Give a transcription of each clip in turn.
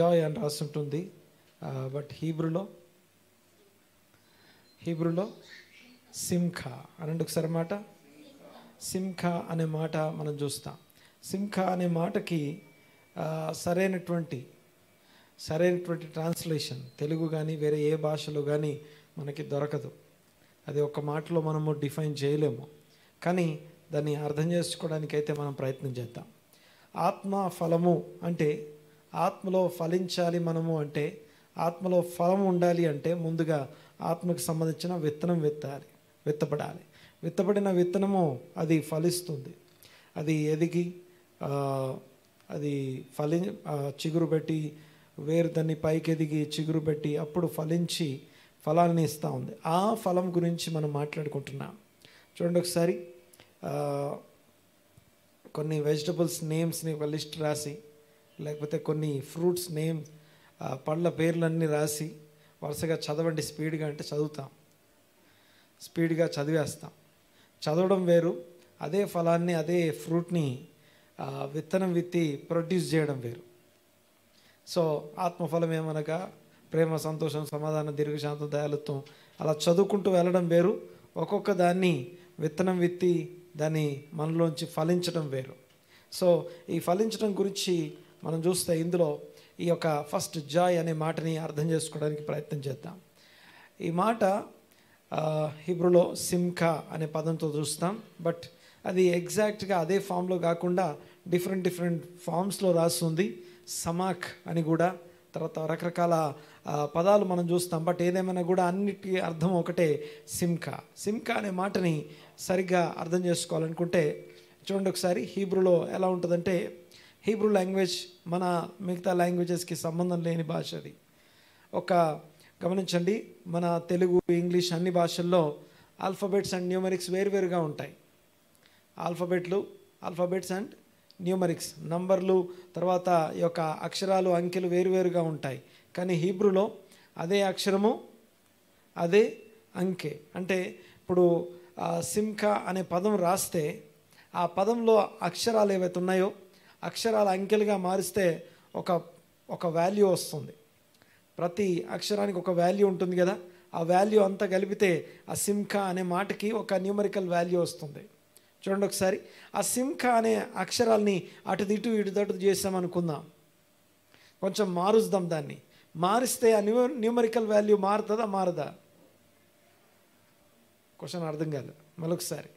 Joy అని రాస్తుంటుంది. But హీబ్రూలో సింఖా అనండి ఒకసారి మాట. సింఖా అనే మాట మనం చూస్తాం. సింఖా అనే మాటకి సరైనటువంటి ట్రాన్స్లేషన్ తెలుగు కానీ వేరే ఏ భాషలో కానీ మనకి దొరకదు. అది ఒక మాటలో మనము డిఫైన్ చేయలేము. కానీ దాన్ని అర్థం చేసుకోవడానికైతే మనం ప్రయత్నం చేద్దాం. ఆత్మ ఫలము అంటే ఆత్మలో ఫలించాలి మనము అంటే, ఆత్మలో ఫలం ఉండాలి అంటే ముందుగా ఆత్మకు సంబంధించిన విత్తనం విత్తబడాలి. విత్తబడిన విత్తనము అది ఫలిస్తుంది. అది ఎదిగి అది చిగురు పెట్టి వేరు దాన్ని పైకి ఎదిగి చిగురు పెట్టి అప్పుడు ఫలించి ఫలాన్ని ఇస్తూ ఉంది. ఆ ఫలం గురించి మనం మాట్లాడుకుంటున్నాం. చూడండి ఒకసారి కొన్ని వెజిటబుల్స్ నేమ్స్ని ఒక లిస్ట్ రాసి, లేకపోతే కొన్ని ఫ్రూట్స్ నేమ్ పళ్ళ పేర్లన్నీ రాసి వరుసగా చదవండి. స్పీడ్గా అంటే చదువుతాం, స్పీడ్గా చదివేస్తాం. చదవడం వేరు, అదే ఫలాన్ని అదే ఫ్రూట్ని విత్తనం విత్తి ప్రొడ్యూస్ చేయడం వేరు. సో ఆత్మఫలం ఏమనగా ప్రేమ, సంతోషం, సమాధానం, దీర్ఘశాంతం, దయాళుత్వం, అలా చదువుకుంటూ వెళ్ళడం వేరు. ఒక్కొక్క దాన్ని విత్తనం విత్తి దాన్ని మనలోంచి ఫలించడం వేరు. సో ఈ ఫలించడం గురించి మనం చూస్తే ఇందులో ఈ యొక్క ఫస్ట్ జాయ్ అనే మాటని అర్థం చేసుకోవడానికి ప్రయత్నం చేద్దాం. ఈ మాట హీబ్రూలో సింఖా అనే పదంతో చూస్తాం. బట్ అది ఎగ్జాక్ట్గా అదే ఫామ్లో కాకుండా డిఫరెంట్ ఫామ్స్లో రాస్తుంది. సమాక్ అని కూడా, తర్వాత రకరకాల పదాలు మనం చూస్తాం. బట్ ఏదేమైనా కూడా అన్నిటికీ అర్థం ఒకటే, సింఖా అనే మాటని సరిగ్గా అర్థం చేసుకోవాలనుకుంటే చూడండి ఒకసారి. హీబ్రూలో ఎలా ఉంటుందంటే, హీబ్రూ లాంగ్వేజ్ మన మిగతా లాంగ్వేజెస్కి సంబంధం లేని భాష అది. గమనించండి, మన తెలుగు, ఇంగ్లీష్ అన్ని భాషల్లో ఆల్ఫాబెట్స్ అండ్ న్యూమరిక్స్ వేరువేరుగా ఉంటాయి. ఆల్ఫాబెట్స్ అండ్ న్యూమరిక్స్, నంబర్లు, తర్వాత ఈ యొక్క అక్షరాలు, అంకెలు వేరువేరుగా ఉంటాయి. కానీ హీబ్రూలో అదే అక్షరము అదే అంకె. అంటే ఇప్పుడు సింఖా అనే పదం రాస్తే ఆ పదంలో అక్షరాలు ఏవైతే ఉన్నాయో అక్షరాల అంకెలుగా మారిస్తే ఒక వాల్యూ వస్తుంది. ప్రతి అక్షరానికి ఒక వాల్యూ ఉంటుంది కదా. ఆ వాల్యూ అంతా కలిపితే ఆ సింఖా అనే మాటకి ఒక న్యూమరికల్ వాల్యూ వస్తుంది. చూడండి ఒకసారి, ఆ సింఖా అనే అక్షరాల్ని అటు ఇటు చేసామనుకుందాం. కొంచెం మారుద్దాం. దాన్ని మారిస్తే ఆ న్యూమరికల్ వాల్యూ మారదా? క్వశ్చన్ అర్థం కాదు. మరొకసారి,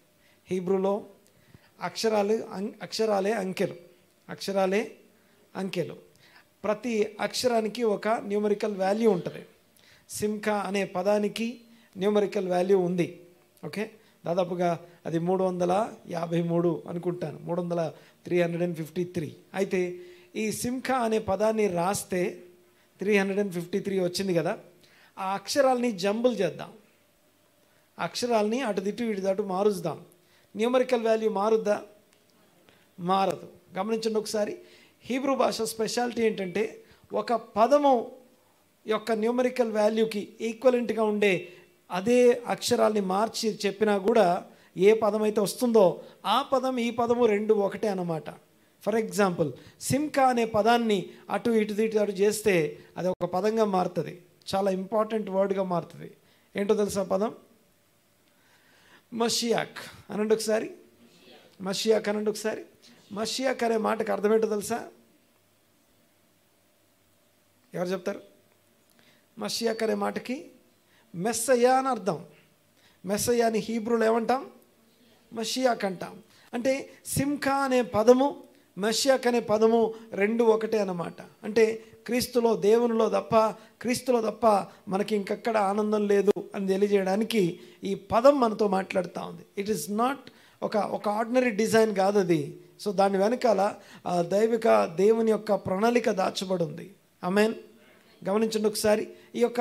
హీబ్రూలో అక్షరాలే అంకెలు. ప్రతి అక్షరానికి ఒక న్యూమరికల్ వాల్యూ ఉంటుంది. సింఖా అనే పదానికి న్యూమరికల్ వాల్యూ ఉంది. ఓకే, దాదాపుగా అది 353 అనుకుంటాను, 353. అయితే ఈ సింఖా అనే పదాన్ని రాస్తే 353 వచ్చింది కదా. ఆ అక్షరాలని జంబుల్ చేద్దాం, అక్షరాలని అటు ఇటు మారుద్దాం. Numerical value మారుద్దా? మారదు. గమనించండి ఒకసారి. హీబ్రూ భాష స్పెషాలిటీ ఏంటంటే, ఒక పదము యొక్క న్యూమరికల్ వాల్యూకి ఈక్వలెంట్గా ఉండే అదే అక్షరాల్ని మార్చి చెప్పినా కూడా ఏ పదం అయితే వస్తుందో ఆ పదం ఈ పదము రెండు ఒకటే అన్నమాట. ఫర్ ఎగ్జాంపుల్, సింఖా అనే పదాన్ని అటు ఇటు చేస్తే అది ఒక పదంగా మారుతుంది. చాలా ఇంపార్టెంట్ వర్డ్గా మారుతుంది. ఏంటో తెలుసా పదం? మషియాక్ అనండి ఒకసారి. మషియాక్ అనే మాటకు అర్థం ఏంటో తెలుసా? ఎవరు చెప్తారు? మషియాక్ అనే మాటకి మెస్సయ్యా అని అర్థం. మెస్సయ్యాని హీబ్రూలో ఏమంటాం? మషియాక్ అంటాం. అంటే సింఖా అనే పదము, మషియాక్ అనే పదము రెండు ఒకటే అన్నమాట. అంటే క్రీస్తులో తప్ప మనకి ఇంకెక్కడ ఆనందం లేదు అని తెలియజేయడానికి ఈ పదం మనతో మాట్లాడుతూ ఉంది. ఇట్ ఈస్ నాట్ ఒక ఆర్డినరీ డిజైన్ కాదు అది. సో దాని వెనకాల దేవుని యొక్క ప్రణాళిక దాచబడి ఉంది. ఆమేన్. గమనించండి ఒకసారి. ఈ యొక్క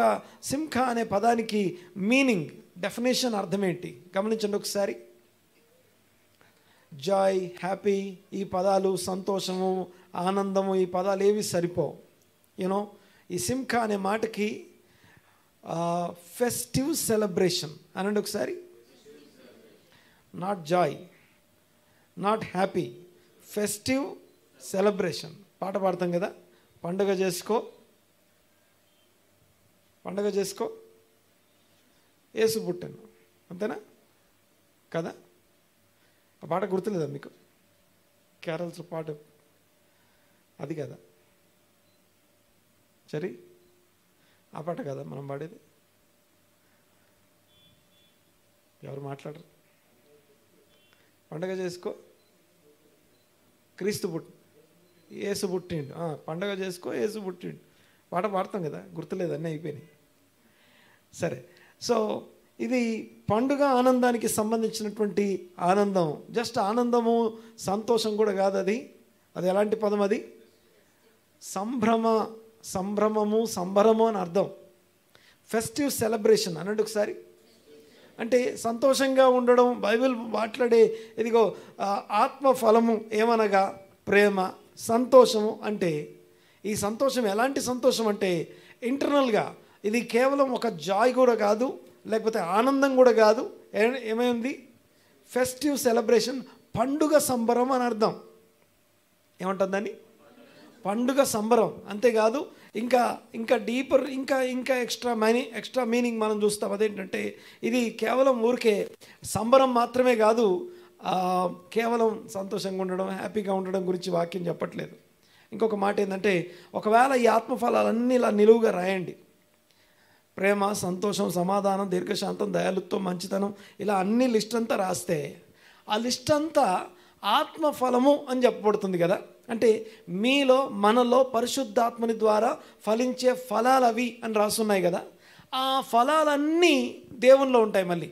సింఖా అనే పదానికి మీనింగ్, డెఫినేషన్, అర్థం ఏంటి గమనించండి ఒకసారి. జాయ్, హ్యాపీ, ఈ పదాలు, సంతోషము, ఆనందము, ఈ పదాలు ఏవి సరిపోవు. ఈ సింఖా అనే మాటకి ఫెస్టివ్ సెలబ్రేషన్ అనండి ఒకసారి. Not Joy, not happy, festive celebration. పాట పాడతాం కదా, పండగ చేసుకో, పండగ చేసుకో, యేసు పుట్టాను, అంతేనా కదా? ఆ పాట గుర్తులేదా మీకు? క్యారల్స్ పాట అది కదా సరే, ఆ పాట కదా మనం పాడేది? ఎవరు మాట్లాడరు? పండగ చేసుకో, క్రీస్తు పుట్టి, యేసు పుట్టిండు, పండగ చేసుకో, యేసు పుట్టిండు, పాట పాడతాం కదా, గుర్తులేదు, అన్నీ అయిపోయినాయి. సరే, సో ఇది పండుగ ఆనందానికి సంబంధించినటువంటి ఆనందం. జస్ట్ ఆనందము సంతోషం కూడా కాదు, అది ఎలాంటి పదం? అది సంభ్రమము సంబరము అని అర్థం. ఫెస్టివ్ సెలబ్రేషన్ అన్నట్టు ఒకసారి. అంటే సంతోషంగా ఉండడం. బైబిల్ మాట్లాడే ఇదిగో ఆత్మ ఫలము ఏమనగా ప్రేమ, సంతోషము. అంటే ఈ సంతోషం ఎలాంటి సంతోషం అంటే ఇంటర్నల్గా, ఇది కేవలం ఒక జాయ్ కూడా కాదు, లేకపోతే ఆనందం కూడా కాదు. ఏమైంది? ఫెస్టివ్ సెలబ్రేషన్, పండుగ సంబరం అని అర్థం. ఏమంటుందని? పండుగ సంబరం. అంతేకాదు, ఇంకా డీపర్, ఇంకా ఎక్స్ట్రా మీనింగ్ మనం చూస్తాం. అదేంటంటే ఇది కేవలం ఊరికే సంబరం మాత్రమే కాదు, కేవలం సంతోషంగా ఉండడం, హ్యాపీగా ఉండడం గురించి వాక్యం చెప్పట్లేదు. ఇంకొక మాట ఏంటంటే, ఒకవేళ ఈ ఆత్మఫలాలన్నీ ఇలా నిలువుగా రాయండి, ప్రేమ, సంతోషం, సమాధానం, దీర్ఘశాంతం, దయాళుత్వం, మంచితనం, ఇలా అన్ని లిస్ట్ అంతా రాస్తే ఆ లిస్ట్ అంతా ఆత్మఫలము అని చెప్పబడుతుంది కదా. అంటే మీలో, మనలో పరిశుద్ధాత్మని ద్వారా ఫలించే ఫలాలు అవి అని రాస్తున్నాయి కదా. ఆ ఫలాలన్నీ దేవునిలో ఉంటాయి. మళ్ళీ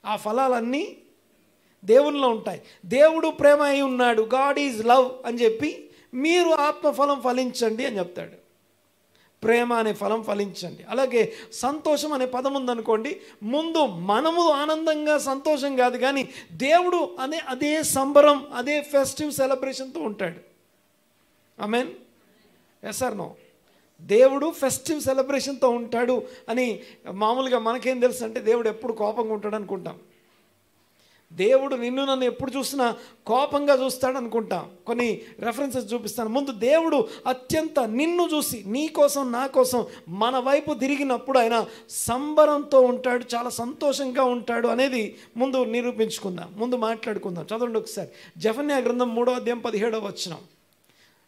ఆ ఫలాలన్నీ దేవునిలో ఉంటాయి. దేవుడు ప్రేమ అయి ఉన్నాడు, గాడ్ ఈజ్ లవ్ అని చెప్పి మీరు ఆత్మఫలం ఫలించండి అని చెప్తాడు. ప్రేమ అనే ఫలం ఫలించండి. అలాగే సంతోషం అనే పదం ఉందనుకోండి, ముందు మనము ఆనందంగా సంతోషం కాదు, కానీ దేవుడు అదే సంబరం, అదే ఫెస్టివ్ సెలబ్రేషన్తో ఉంటాడు. ఆమేన్. Yes or no? దేవుడు ఫెస్టివ్ సెలబ్రేషన్తో ఉంటాడు అని మామూలుగా మనకేం తెలుసు అంటే, దేవుడు ఎప్పుడు కోపంగా ఉంటాడు అనుకుంటాం. దేవుడు నన్ను ఎప్పుడు చూసినా కోపంగా చూస్తాడు అనుకుంటాం. కొన్ని రెఫరెన్సెస్ చూపిస్తాను. ముందు దేవుడు అత్యంత నిన్ను చూసి, నీ కోసం, నా కోసం మన వైపు తిరిగినప్పుడు ఆయన సంబరంతో ఉంటాడు, చాలా సంతోషంగా ఉంటాడు అనేది ముందు నిరూపించుకుందాం, ముందు మాట్లాడుకుందాం. చదవండి ఒకసారి జెఫన్యా గ్రంథం 3వ అధ్యాయం 17వ వచనం.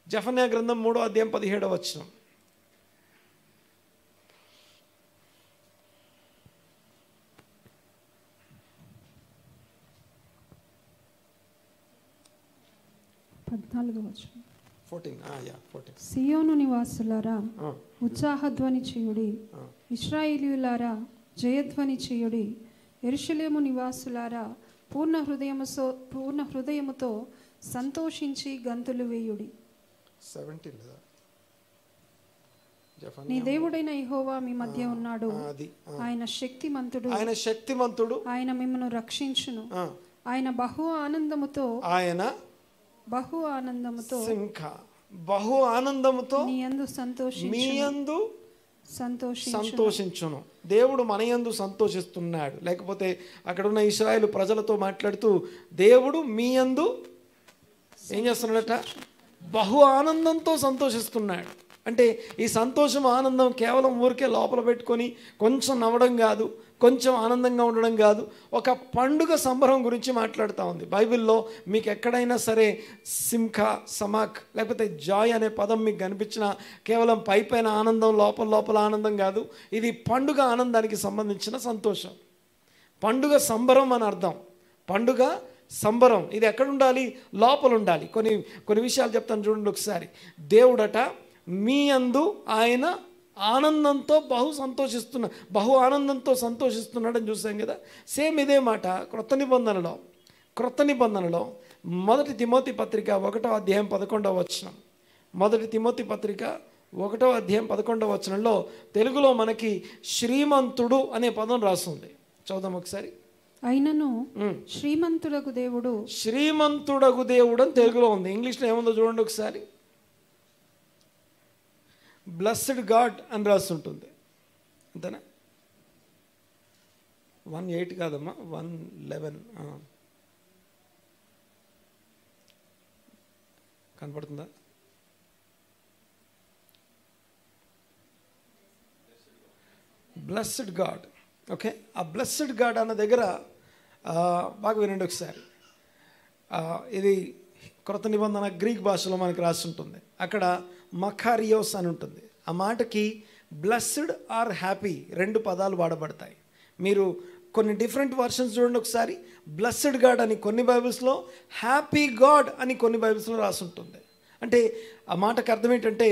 జెఫన్యా గ్రంథం 3వ అధ్యాయం 17వ వచనం. సియోను నివాసులారా ఉత్సాహధ్వని చేయుడి, ఇశ్రాయేలీయులారా జయధ్వని చేయుడి, యెరూషలేము నివాసులారా పూర్ణ హృదయముతో సంతోషించి గంతులు వేయుడి. నీ దేవుడైన యెహోవా మీ మధ్య ఉన్నాడు, ఆయన శక్తిమంతుడు, ఆయన మిమ్మల్ని రక్షించును. ఆయన బహు ఆనందముతో బహు ఆనందముతో నీ యందు సంతోషించును. దేవుడు మన యందు సంతోషిస్తున్నాడు. లేకపోతే అక్కడ ఉన్న ఇశ్రాయేలు ప్రజలతో మాట్లాడుతూ దేవుడు మీ యందు ఏం చేస్తున్నాడట? బహు ఆనందంతో సంతోషిస్తున్నాడు. అంటే ఈ సంతోషం, ఆనందం కేవలం ఊరికే లోపల పెట్టుకొని కొంచెం నవ్వడం కాదు, కొంచెం ఆనందంగా ఉండడం కాదు, ఒక పండుగ సంబరం గురించి మాట్లాడుతూ ఉంది బైబిల్లో. మీకు ఎక్కడైనా సరే సింఖా, సమాక్ లేకపోతే జాయ్ అనే పదం మీకు కనిపించిన కేవలం పైపైన ఆనందం, లోపల ఆనందం కాదు. ఇది పండుగ ఆనందానికి సంబంధించిన సంతోషం. పండుగ సంబరం అని అర్థం. పండుగ సంబరం ఇది ఎక్కడ ఉండాలి? లోపల ఉండాలి. కొన్ని విషయాలు చెప్తాను చూడండి ఒకసారి. దేవుడట మీ యందు ఆయన ఆనందంతో బహు ఆనందంతో సంతోషిస్తున్నాడని చూసాం కదా. సేమ్ ఇదే మాట క్రొత్త నిబంధనలో 1 తిమోతి పత్రిక 1వ అధ్యాయం 11వ వచనం. 1 తిమోతి పత్రిక 1వ అధ్యాయం 11వ వచనంలో తెలుగులో మనకి శ్రీమంతుడు అనే పదం రాస్తుంది. చూద్దాం ఒకసారి. అయినను శ్రీమంతుడగు దేవుడు అని తెలుగులో ఉంది. ఇంగ్లీష్లో ఏముందో చూడండి ఒకసారి. బ్లెస్డ్ గాడ్ అని రాస్తుంటుంది, అంతేనా? 1:8 కాదమ్మా, 1:11 కనపడుతుందా? Blessed God. ఓకే, ఆ బ్లెస్డ్ గాడ్ అన్న దగ్గర బాగా వినండి ఒకసారి. ఇది క్రొత్త నిబంధన గ్రీక్ భాషలో మనకి రాసి ఉంటుంది. అక్కడ మకారియోస్ అని ఉంటుంది. ఆ మాటకి బ్లెస్డ్ ఆర్ హ్యాపీ 2 పదాలు వాడబడతాయి. మీరు కొన్ని డిఫరెంట్ వర్షన్స్ చూడండి ఒకసారి. బ్లెస్డ్ గాడ్ అని కొన్ని బైబిల్స్లో, హ్యాపీ గాడ్ అని కొన్ని బైబిల్స్లో రాసి ఉంటుంది. అంటే ఆ మాటకు అర్థం ఏంటంటే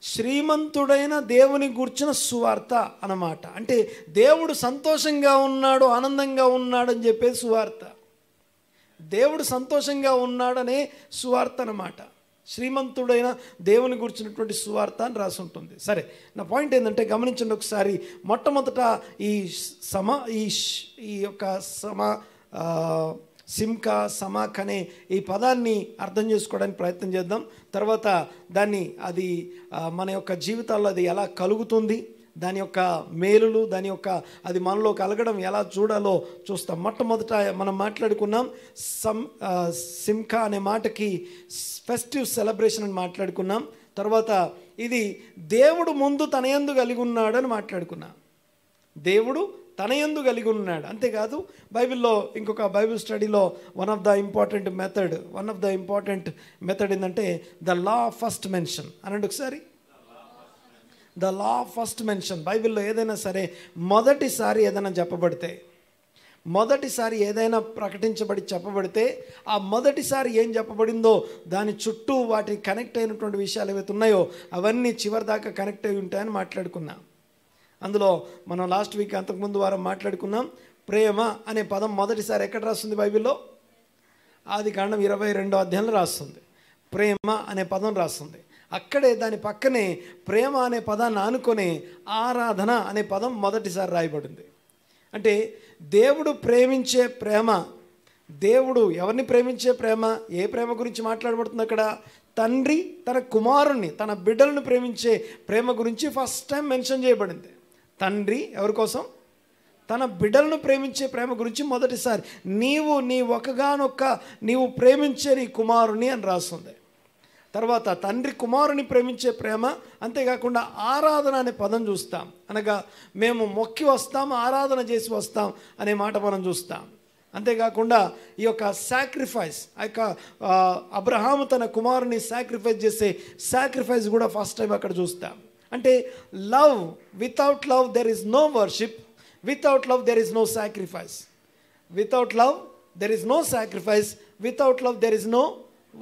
శ్రీమంతుడైన దేవుని గూర్చిన సువార్త అన్నమాట. అంటే దేవుడు సంతోషంగా ఉన్నాడు, ఆనందంగా ఉన్నాడు అని చెప్పేది సువార్త. దేవుడు సంతోషంగా ఉన్నాడనే సువార్త అన్నమాట. శ్రీమంతుడైన దేవుని గురించినటువంటి సువార్త అని రాసి ఉంటుంది. సరే, నా పాయింట్ ఏంటంటే గమనించండి ఒకసారి. మొట్టమొదట ఈ యొక్క సిమ్కా సమాక్ అనే ఈ పదాన్ని అర్థం చేసుకోవడానికి ప్రయత్నం చేద్దాం. తర్వాత అది మన యొక్క జీవితాల్లో అది ఎలా కలుగుతుంది, దాని యొక్క మేలులు, దాని యొక్క అది మనలో కలగడం ఎలా చూడాలో చూస్తాం. మొట్టమొదట మనం మాట్లాడుకున్నాం సిమ్కా అనే మాటకి ఫెస్టివ్ సెలబ్రేషన్ అని మాట్లాడుకున్నాం. తర్వాత ఇది దేవుడు ముందు తన యందు కలిగి ఉన్నాడు అని మాట్లాడుకున్నాం. దేవుడు తన యందు కలిగి ఉన్నాడు. అంతేకాదు బైబిల్లో ఇంకొక బైబిల్ స్టడీలో one of the important method ఏంటంటే the law of first mention అనండి ఒకసారి. The law of first mention. బైబిల్లో ఏదైనా సరే మొదటిసారి ఏదైనా ఏదైనా ప్రకటించబడి చెప్పబడితే ఆ మొదటిసారి ఏం చెప్పబడిందో దాని చుట్టూ వాటికి కనెక్ట్ అయినటువంటి విషయాలు ఏవైతే ఉన్నాయో అవన్నీ చివరి దాకా కనెక్ట్ అయి ఉంటాయని మాట్లాడుకున్నాం. అందులో మనం లాస్ట్ వీక్ అంతకుముందు వారం మాట్లాడుకున్నాం. ప్రేమ అనే పదం మొదటిసారి ఎక్కడ రాస్తుంది బైబిల్లో? ఆదికాండం 22వ అధ్యాయంలో రాస్తుంది. ప్రేమ అనే పదం రాస్తుంది. అక్కడే దాని పక్కనే ప్రేమ అనే పదాన్ని ఆనుకొని ఆరాధన అనే పదం మొదటిసారి రాయబడింది. అంటే దేవుడు ప్రేమించే ప్రేమ, దేవుడు ఎవరిని ప్రేమించే ప్రేమ, ఏ ప్రేమ గురించి మాట్లాడబడుతుంది అక్కడ? తండ్రి తన కుమారుణ్ణి, తన బిడ్డలను ప్రేమించే ప్రేమ గురించి ఫస్ట్ టైం మెన్షన్ చేయబడింది. తండ్రి ఎవరి కోసం? తన బిడ్డలను ప్రేమించే ప్రేమ గురించి మొదటిసారి నీవు ప్రేమించే నీ కుమారుని అని రాస్తుంది. తర్వాత తండ్రి కుమారుని ప్రేమించే ప్రేమ. అంతేకాకుండా ఆరాధన అనే పదం చూస్తాం. అనగా మేము మొక్కి వస్తాం, ఆరాధన చేసి వస్తాం అనే మాట మనం చూస్తాం. అంతేకాకుండా ఈ యొక్క సాక్రిఫైస్, ఆ యొక్క అబ్రహాము తన కుమారుని సాక్రిఫైస్ చేసే సాక్రిఫైస్ కూడా ఫస్ట్ టైం అక్కడ చూస్తాం. అంటే love, without love there is no worship, without love there is no sacrifice, without love there is no sacrifice, without love there is no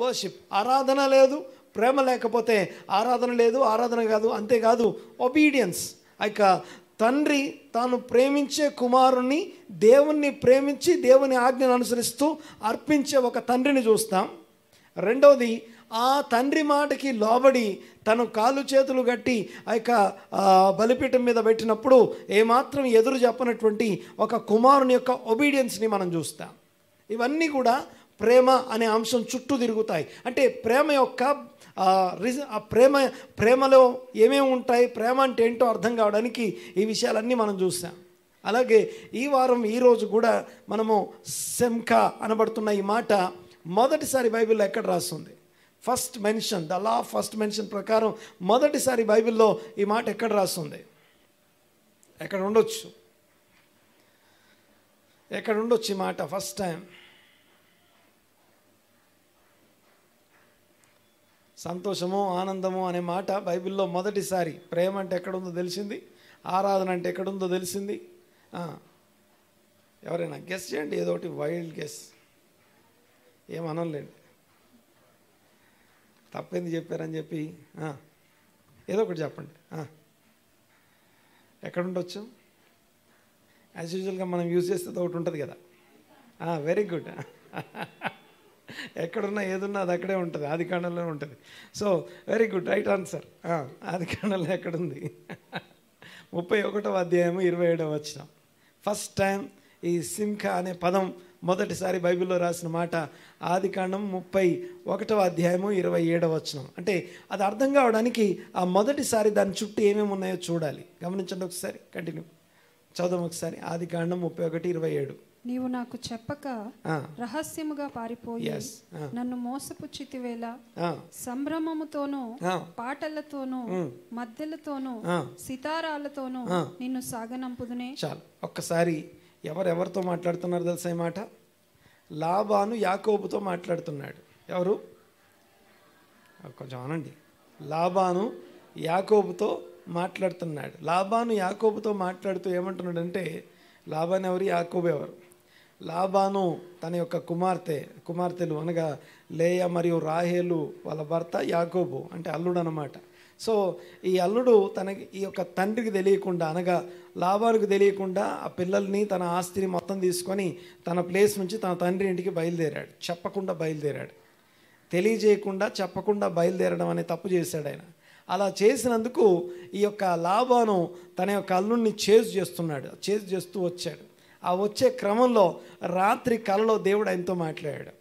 worship. ఆరాధన లేదు, ప్రేమ లేకపోతే ఆరాధన లేదు, ఆరాధన కాదు. అంతేకాదు ఒబీడియన్స్, ఇక తండ్రి తాను ప్రేమించే కుమారుణ్ణి, దేవుణ్ణి ప్రేమించి దేవుని ఆజ్ఞను అనుసరిస్తూ అర్పించే ఒక తండ్రిని చూస్తాం. రెండవది ఆ తండ్రి మాటకి లోబడి తను కాళ్ళు చేతులు కట్టి ఆ యొక్క బలిపీఠం మీద పెట్టినప్పుడు ఏమాత్రం ఎదురు చెప్పనటువంటి ఒక కుమారుని యొక్క ఒబీడియన్స్ని మనం చూస్తాం. ఇవన్నీ కూడా ప్రేమ అనే అంశం చుట్టూ తిరుగుతాయి. అంటే ప్రేమ యొక్క ప్రేమలో ఏమేమి ఉంటాయి, ప్రేమ అంటే ఏంటో అర్థం కావడానికి ఈ విషయాలన్నీ మనం చూసాం. అలాగే ఈ వారం ఈరోజు కూడా మనము సెమ్కా అనబడుతున్న ఈ మాట మొదటిసారి బైబిల్లో ఎక్కడ రాస్తుంది? First mention, the law of first mention ప్రకారం మొదటిసారి బైబిల్లో ఈ మాట ఎక్కడ రాస్తుంది? ఎక్కడ ఉండొచ్చు ఈ మాట ఫస్ట్ టైం? సంతోషము, ఆనందము అనే మాట బైబిల్లో మొదటిసారి. ప్రేమ అంటే ఎక్కడుందో తెలిసింది, ఆరాధన అంటే ఎక్కడుందో తెలిసింది. ఎవరైనా గెస్ చేయండి, ఏదో ఒకటి వైల్డ్ గెస్. ఏమనలేండి, తప్పేంది చెప్పారని చెప్పి ఏదో ఒకటి చెప్పండి. ఎక్కడుండొచ్చు? యాజ్ యూజువల్గా మనం యూజ్ చేస్తే ఒకటి ఉంటుంది కదా. Very good. ఎక్కడున్నా ఏదున్నా అది అక్కడే ఉంటుంది, ఆదికాండంలోనే ఉంటుంది. So very good, right answer. ఆదికాండంలో ఎక్కడుంది? 31వ అధ్యాయము 27వ వచనం. ఫస్ట్ టైం ఈ సిమ్కా అనే పదం మొదటిసారి బైబిల్లో రాసిన మాట ఆదికాండం 31వ అధ్యాయము 27వ వచనం. అంటే అది అర్థం కావడానికి ఆ మొదటిసారి దాని చుట్టూ ఏమేమి ఉన్నాయో చూడాలి. గమనించండి ఒకసారి, కంటిన్యూ చదువు ఒకసారి. ఆదికాండం 31:27. నీవు నాకు చెప్పక రహస్యముగా పారిపోయి నన్ను మోసపుచ్చితివేళ సంభ్రమముతోనూ పాటలతోనూ మద్దెలతోనూ సితారాలతోనూ నిన్ను సాగనంపుదునే. చాలు. ఒక్కసారి ఎవరెవరితో మాట్లాడుతున్నారు తెలుసా ఈ మాట? లాబాను యాకోబుతో మాట్లాడుతున్నాడు. ఎవరు? కొంచెం అనండి. లాబాను యాకోబుతో మాట్లాడుతున్నాడు. లాబాను యాకోబుతో మాట్లాడుతూ ఏమంటున్నాడంటే, లాబాను ఎవరు, యాకోబు ఎవరు? లాబాను తన యొక్క కుమార్తెలు అనగా లేయా మరియు రాహేలు వాళ్ళ భర్త యాకోబు, అంటే అల్లుడు అన్నమాట. సో ఈ అల్లుడు తనకి ఈ యొక్క తండ్రికి తెలియకుండా అనగా లాబానుకు తెలియకుండా ఆ పిల్లల్ని తన ఆస్తిని మొత్తం తీసుకొని తన ప్లేస్ నుంచి తన తండ్రి ఇంటికి బయలుదేరాడు. చెప్పకుండా బయలుదేరాడు. తెలియజేయకుండా చెప్పకుండా బయలుదేరడం అనే తప్పు చేశాడు ఆయన. అలా చేసినందుకు ఈ యొక్క లాబాను తన యొక్క అల్లుడిని చేజ్ చేస్తూ వచ్చాడు. ఆ వచ్చే క్రమంలో రాత్రి కలలో దేవుడు ఆయనతో మాట్లాడాడు.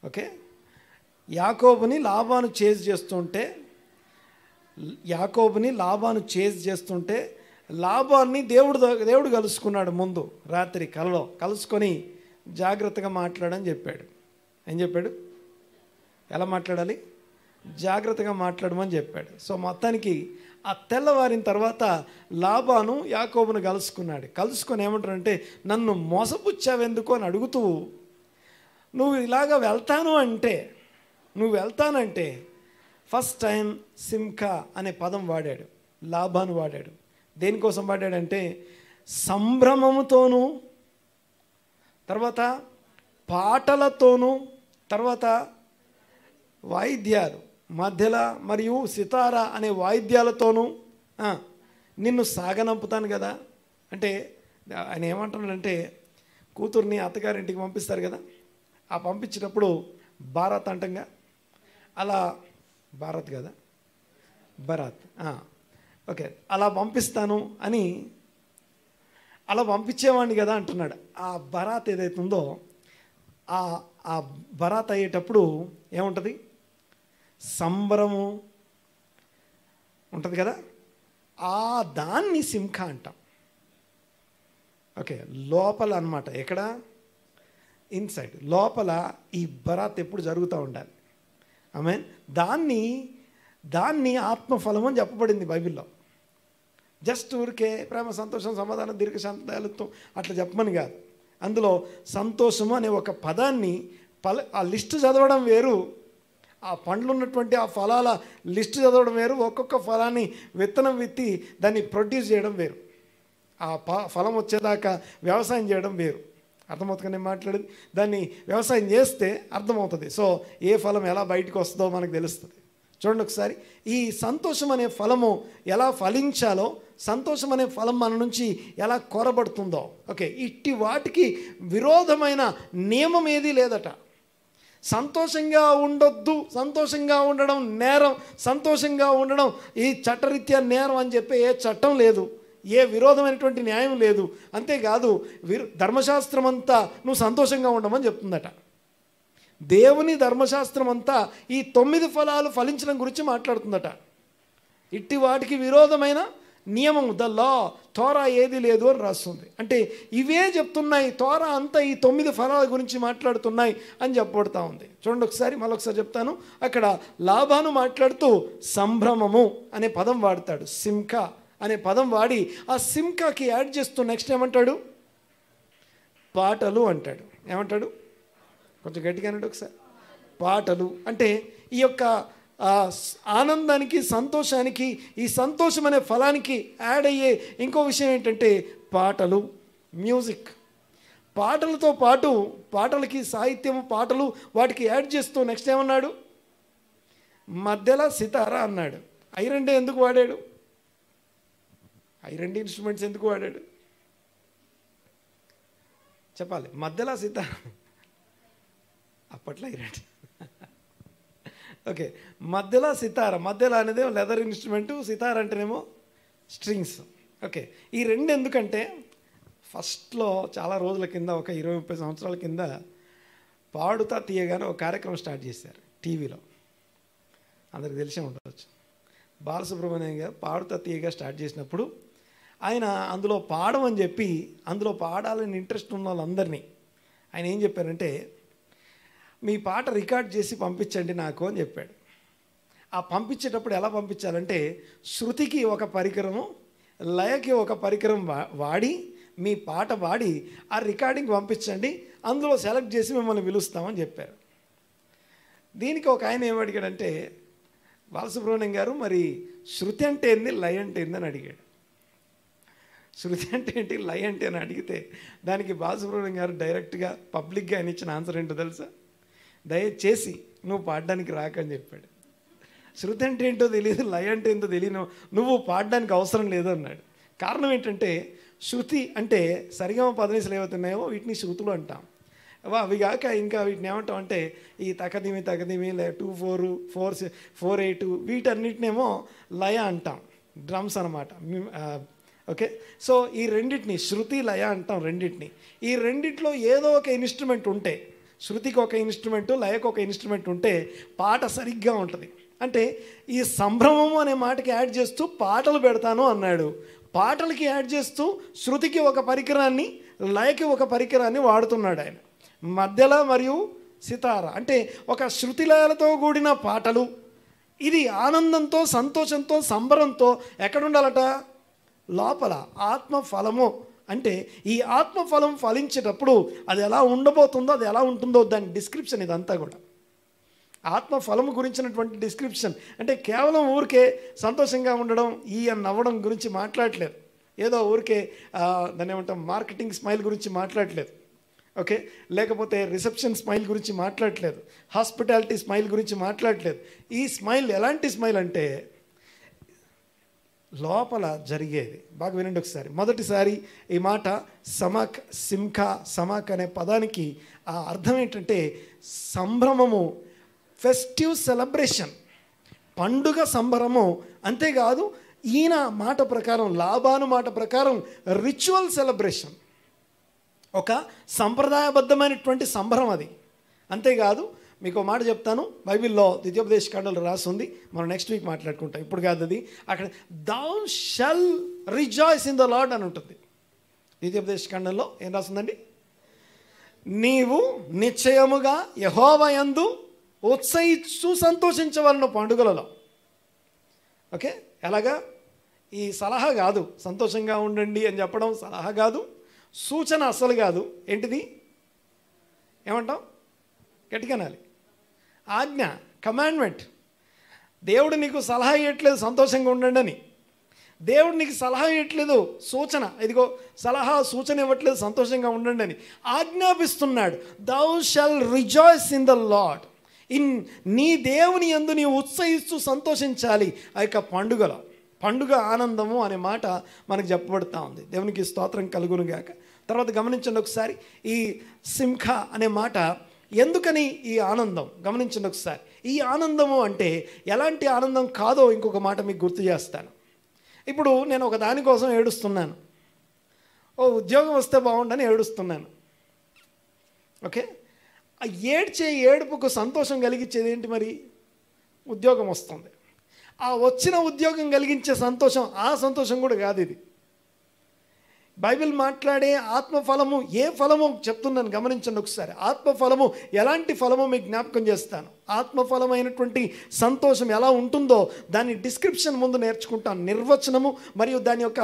ఓకే, యాకోబుని లాబాను చేజ్ చేస్తుంటే లాబాన్ని దేవుడు కలుసుకున్నాడు. ముందు రాత్రి కలలో కలుసుకొని జాగ్రత్తగా మాట్లాడని చెప్పాడు. ఏం చెప్పాడు? ఎలా మాట్లాడాలి? జాగ్రత్తగా మాట్లాడమని చెప్పాడు. సో మొత్తానికి ఆ తెల్లవారిన తర్వాత లాబాను యాకోబును కలుసుకొని ఏమంటారంటే, నన్ను మోసపుచ్చావెందుకు అని అడుగుతూ, నువ్వు వెళ్తానంటే ఫస్ట్ టైం సింకా అనే పదం వాడాడు, లాబాను వాడాడు. దేనికోసం వాడాడంటే, సంభ్రమముతోనూ, తర్వాత పాటలతోనూ, తర్వాత వాయిద్యాలు మధ్యల మరియు సితారా అనే వాయిద్యాలతోనూ నిన్ను సాగనంపుతాను కదా. అంటే ఆయన ఏమంటున్నాడంటే, కూతుర్ని అత్తగారింటికి పంపిస్తారు కదా, ఆ పంపించేటప్పుడు బారాత్ అంటంగా, అలా భారత్ కదా, బరాత్, ఓకే, అలా పంపిస్తాను అని అలా పంపించేవాడిని కదా అంటున్నాడు. ఆ బరాత్ ఏదైతే ఉందో ఆ బరాత్ అయ్యేటప్పుడు ఏముంటుంది? సంబరము ఉంటుంది కదా, ఆ దాన్ని సింఖా అంటాం. ఓకే, లోపల అన్నమాట. ఎక్కడ? ఇన్సైడ్, లోపల ఈ బరాత్ ఎప్పుడు జరుగుతూ ఉండాలి. ఆమెన్. దాన్ని ఆత్మఫలం అని చెప్పబడింది బైబిల్లో. జస్ట్ ఊరికే ప్రేమ, సంతోషం, సమాధానం, దీర్ఘశాంతత్వం అట్లా చెప్పమని కాదు. అందులో సంతోషము అనే ఒక పదాన్ని ఆ లిస్టు చదవడం వేరు, ఆ పండ్లు ఉన్నటువంటి ఆ ఫలాల లిస్టు చదవడం వేరు, ఒక్కొక్క ఫలాన్ని విత్తనం విత్తి దాన్ని ప్రొడ్యూస్ చేయడం వేరు, ఆ ఫలం వచ్చేదాకా వ్యవసాయం చేయడం వేరు. అర్థమవుతుంది. నేను మాట్లాడేది దాన్ని వ్యవసాయం చేస్తే అర్థమవుతుంది. సో ఏ ఫలం ఎలా బయటకు వస్తుందో మనకు తెలుస్తుంది. చూడండి ఒకసారి, ఈ సంతోషం అనే ఫలము ఎలా ఫలించాలో, సంతోషం అనే ఫలం మన నుంచి ఎలా కోరబడుతుందో. ఓకే, ఇట్టి వాటికి విరోధమైన నియమం ఏదీ లేదట. సంతోషంగా ఉండొద్దు, సంతోషంగా ఉండడం నేరం, సంతోషంగా ఉండడం ఈ చట్టరీత్యా నేరం అని చెప్పే ఏ చట్టం లేదు, ఏ విరోధమైనటువంటి న్యాయం లేదు. అంతేకాదు ధర్మశాస్త్రం అంతా నువ్వు సంతోషంగా ఉండమని చెప్తుందట. దేవుని ధర్మశాస్త్రం అంతా ఈ 9 ఫలాలు ఫలించడం గురించి మాట్లాడుతుందట. ఇట్టి వాటికి విరోధమైన నియమం, ద లా, తోరా ఏది లేదు అని రాస్తుంది. అంటే ఇవే చెప్తున్నాయి, తోరా అంతా ఈ 9 ఫలాల గురించి మాట్లాడుతున్నాయి అని చెప్పబడుతూ ఉంది. చూడండి ఒకసారి, మళ్ళొకసారి చెప్తాను. అక్కడ లాబాను మాట్లాడుతూ సంభ్రమము అనే పదం వాడతాడు, సింకా అనే పదం వాడి ఆ సింకాకి యాడ్ చేస్తూ నెక్స్ట్ ఏమంటాడు? పాటలు అంటాడు. ఏమంటాడు? కొంచెం గట్టిగా అన్నాడు ఒకసారి. పాటలు అంటే ఈ యొక్క ఆనందానికి, సంతోషానికి, ఈ సంతోషం అనే ఫలానికి యాడ్ అయ్యే ఇంకో విషయం ఏంటంటే పాటలు, మ్యూజిక్. పాటలతో పాటు పాటలకి సాహిత్యము, పాటలు వాటికి యాడ్ చేస్తూ నెక్స్ట్ ఏమన్నాడు? మధ్యలో సితారా అన్నాడు. అవి రెండే ఎందుకు వాడాడు? అవి 2 ఇన్స్ట్రుమెంట్స్ ఎందుకు వాడాడు చెప్పాలి. మధ్యలో సితారా, అప్పట్లో ఇరండి. ఓకే, మధ్యలో సితార, మధ్యలో అనేది లెదర్ ఇన్స్ట్రుమెంటు, సితార్ అంటేనేమో స్ట్రింగ్స్. ఓకే, ఈ 2 ఎందుకంటే ఫస్ట్లో చాలా రోజుల కింద, ఒక 20-30 సంవత్సరాల కింద పాడుతా తీయగానే ఒక కార్యక్రమం స్టార్ట్ చేశారు టీవీలో. అందరికి తెలిసే ఉండవచ్చు. బాలసుబ్రహ్మణ్యం గారు పాడుతా తీయగా స్టార్ట్ చేసినప్పుడు ఆయన అందులో పాడమని చెప్పి, అందులో పాడాలని ఇంట్రెస్ట్ ఉన్న వాళ్ళందరినీ ఆయన ఏం చెప్పారంటే, మీ పాట రికార్డ్ చేసి పంపించండి నాకు అని చెప్పాడు. ఆ పంపించేటప్పుడు ఎలా పంపించాలంటే, శృతికి ఒక పరికరము, లయకి ఒక పరికరం వాడి మీ పాట పాడి ఆ రికార్డింగ్ పంపించండి, అందులో సెలెక్ట్ చేసి మిమ్మల్ని పిలుస్తామని చెప్పారు. దీనికి ఒక ఆయన ఏమడిగాడంటే, బాలసుబ్రహ్మణ్యం గారు మరి శృతి అంటే ఏంది, లయ అంటే ఏంది అని అడిగాడు. శృతి అంటే ఏంటి, లయ అంటే అని అడిగితే దానికి బాలసుబ్రహ్మణ్యం గారు డైరెక్ట్గా పబ్లిక్గా ఆయన ఇచ్చిన ఆన్సర్ ఏంటో తెలుసా? దయచేసి నువ్వు పాడడానికి రాకని చెప్పాడు. శృతి అంటే ఏంటో తెలియదు, లయ అంటే ఏంటో తెలియదు, నువ్వు పాడడానికి అవసరం లేదు అన్నాడు. కారణం ఏంటంటే, శృతి అంటే సరిగమ పదనిసలు ఏవవుతున్నాయో వీటిని శృతులు అంటాం. అవి కాక ఇంకా వీటిని ఏమంటాం అంటే, ఈ తకదిమి తకదిమి, 2/4 4/8 వీటన్నిటినేమో లయ అంటాం, డ్రమ్స్ అనమాట. ఓకే, సో ఈ రెండింటిని శృతి లయ అంటాం రెండింటిని. ఈ రెండిట్లో ఏదో ఒక ఇన్స్ట్రుమెంట్ ఉంటే, శృతికి ఒక ఇన్స్ట్రుమెంటు, లయకు ఒక ఇన్స్ట్రుమెంట్ ఉంటే పాట సరిగ్గా ఉంటుంది. అంటే ఈ సంభ్రమము అనే మాటకి యాడ్ చేస్తూ పాటలు పెడతాను అన్నాడు. పాటలకి యాడ్ చేస్తూ శృతికి ఒక పరికరాన్ని, లయకి ఒక పరికరాన్ని వాడుతున్నాడు ఆయన. మధ్యలో మరియు సితార అంటే ఒక శృతి లయలతో కూడిన పాటలు. ఇది ఆనందంతో, సంతోషంతో, సంబరంతో ఎక్కడుండాలట? లోపల. ఆత్మఫలము అంటే ఈ ఆత్మఫలం ఫలించేటప్పుడు అది ఎలా ఉండబోతుందో, అది ఎలా ఉంటుందో దాని డిస్క్రిప్షన్ ఇదంతా కూడా. ఆత్మఫలము గురించినటువంటి డిస్క్రిప్షన్. అంటే కేవలం ఊరికే సంతోషంగా ఉండడం, నవ్వడం గురించి మాట్లాడలేదు. ఏదో ఊరికే దాన్ని ఏమంటాం, మార్కెటింగ్ స్మైల్ గురించి మాట్లాడలేదు. ఓకే, లేకపోతే రిసెప్షన్ స్మైల్ గురించి మాట్లాడలేదు, హాస్పిటాలిటీ స్మైల్ గురించి మాట్లాడలేదు. ఈ స్మైల్ ఎలాంటి స్మైల్ అంటే లోపల జరిగేది. బాగా వినండి ఒకసారి. మొదటిసారి ఈ మాట సమాక్, సింఖా, సమాక్ అనే పదానికి ఆ అర్థం ఏంటంటే సంభ్రమము, ఫెస్టివ్ సెలబ్రేషన్, పండుగ సంబరము. అంతేకాదు ఈయన మాట ప్రకారం, లాబాను మాట ప్రకారం రిచువల్ సెలబ్రేషన్, ఒక సంప్రదాయబద్ధమైనటువంటి సంబరం అది. అంతేకాదు మీకు మాట చెప్తాను, బైబిల్లో ద్వితీయోపదేశ కాండంలో రాసి ఉంది, మనం నెక్స్ట్ వీక్ మాట్లాడుకుంటాం, ఇప్పుడు కాదు అది. అక్కడ thou shall rejoice in the Lord అని ఉంటుంది. ద్వితీయోపదేశ కాండంలో ఏం రాస్తుందండి? నీవు నిశ్చయముగా యెహోవా యందు ఉత్సహించు సంతోషించవలన పండుగలలో. ఓకే, ఎలాగా? ఈ సలహా కాదు, సంతోషంగా ఉండండి అని చెప్పడం సలహా కాదు, సూచన అస్సలు కాదు. ఏంటిది? ఏమంటాం? గట్టిగానాలి. ఆజ్ఞ, కమాండ్మెంట్. దేవుడు నీకు సలహా ఇవ్వట్లేదు సంతోషంగా ఉండండి అని. దేవుడు నీకు సలహా ఇవ్వట్లేదు, సూచన, ఇదిగో సలహా సూచన ఇవ్వట్లేదు సంతోషంగా ఉండండి అని ఆజ్ఞాపిస్తున్నాడు. thou shall rejoice in the Lord. నీ దేవుని యందు నీవు ఉత్సహిస్తూ సంతోషించాలి ఆ యొక్క పండుగలో. పండుగ ఆనందము అనే మాట మనకు చెప్పబడుతూ ఉంది. దేవునికి స్తోత్రం కలుగును గాక. తర్వాత గమనించండి ఒకసారి, ఈ సింఖ అనే మాట ఎందుకని ఈ ఆనందం గమనించండి ఒకసారి. ఈ ఆనందము అంటే ఎలాంటి ఆనందం కాదో ఇంకొక మాట మీకు గుర్తు చేస్తాను. ఇప్పుడు నేను ఒక దానికోసం ఏడుస్తున్నాను, ఓ ఉద్యోగం వస్తే బాగుండని ఏడుస్తున్నాను. ఓకే, ఆ ఏడ్చే ఏడుపుకు సంతోషం కలిగించేది ఏంటి? మరి ఉద్యోగం వస్తుంది. ఆ వచ్చిన ఉద్యోగం కలిగించే సంతోషం, ఆ సంతోషం కూడా కాదు ఇది. బైబిల్ మాట్లాడే ఆత్మఫలము ఏ ఫలమో చెప్తున్నాను, గమనించండి ఒకసారి. ఆత్మఫలము ఎలాంటి ఫలమో మీకు జ్ఞాపకం చేస్తాను. ఆత్మఫలమైనటువంటి సంతోషం ఎలా ఉంటుందో దాని డిస్క్రిప్షన్ ముందు నేర్చుకుంటాను. నిర్వచనము మరియు దాని యొక్క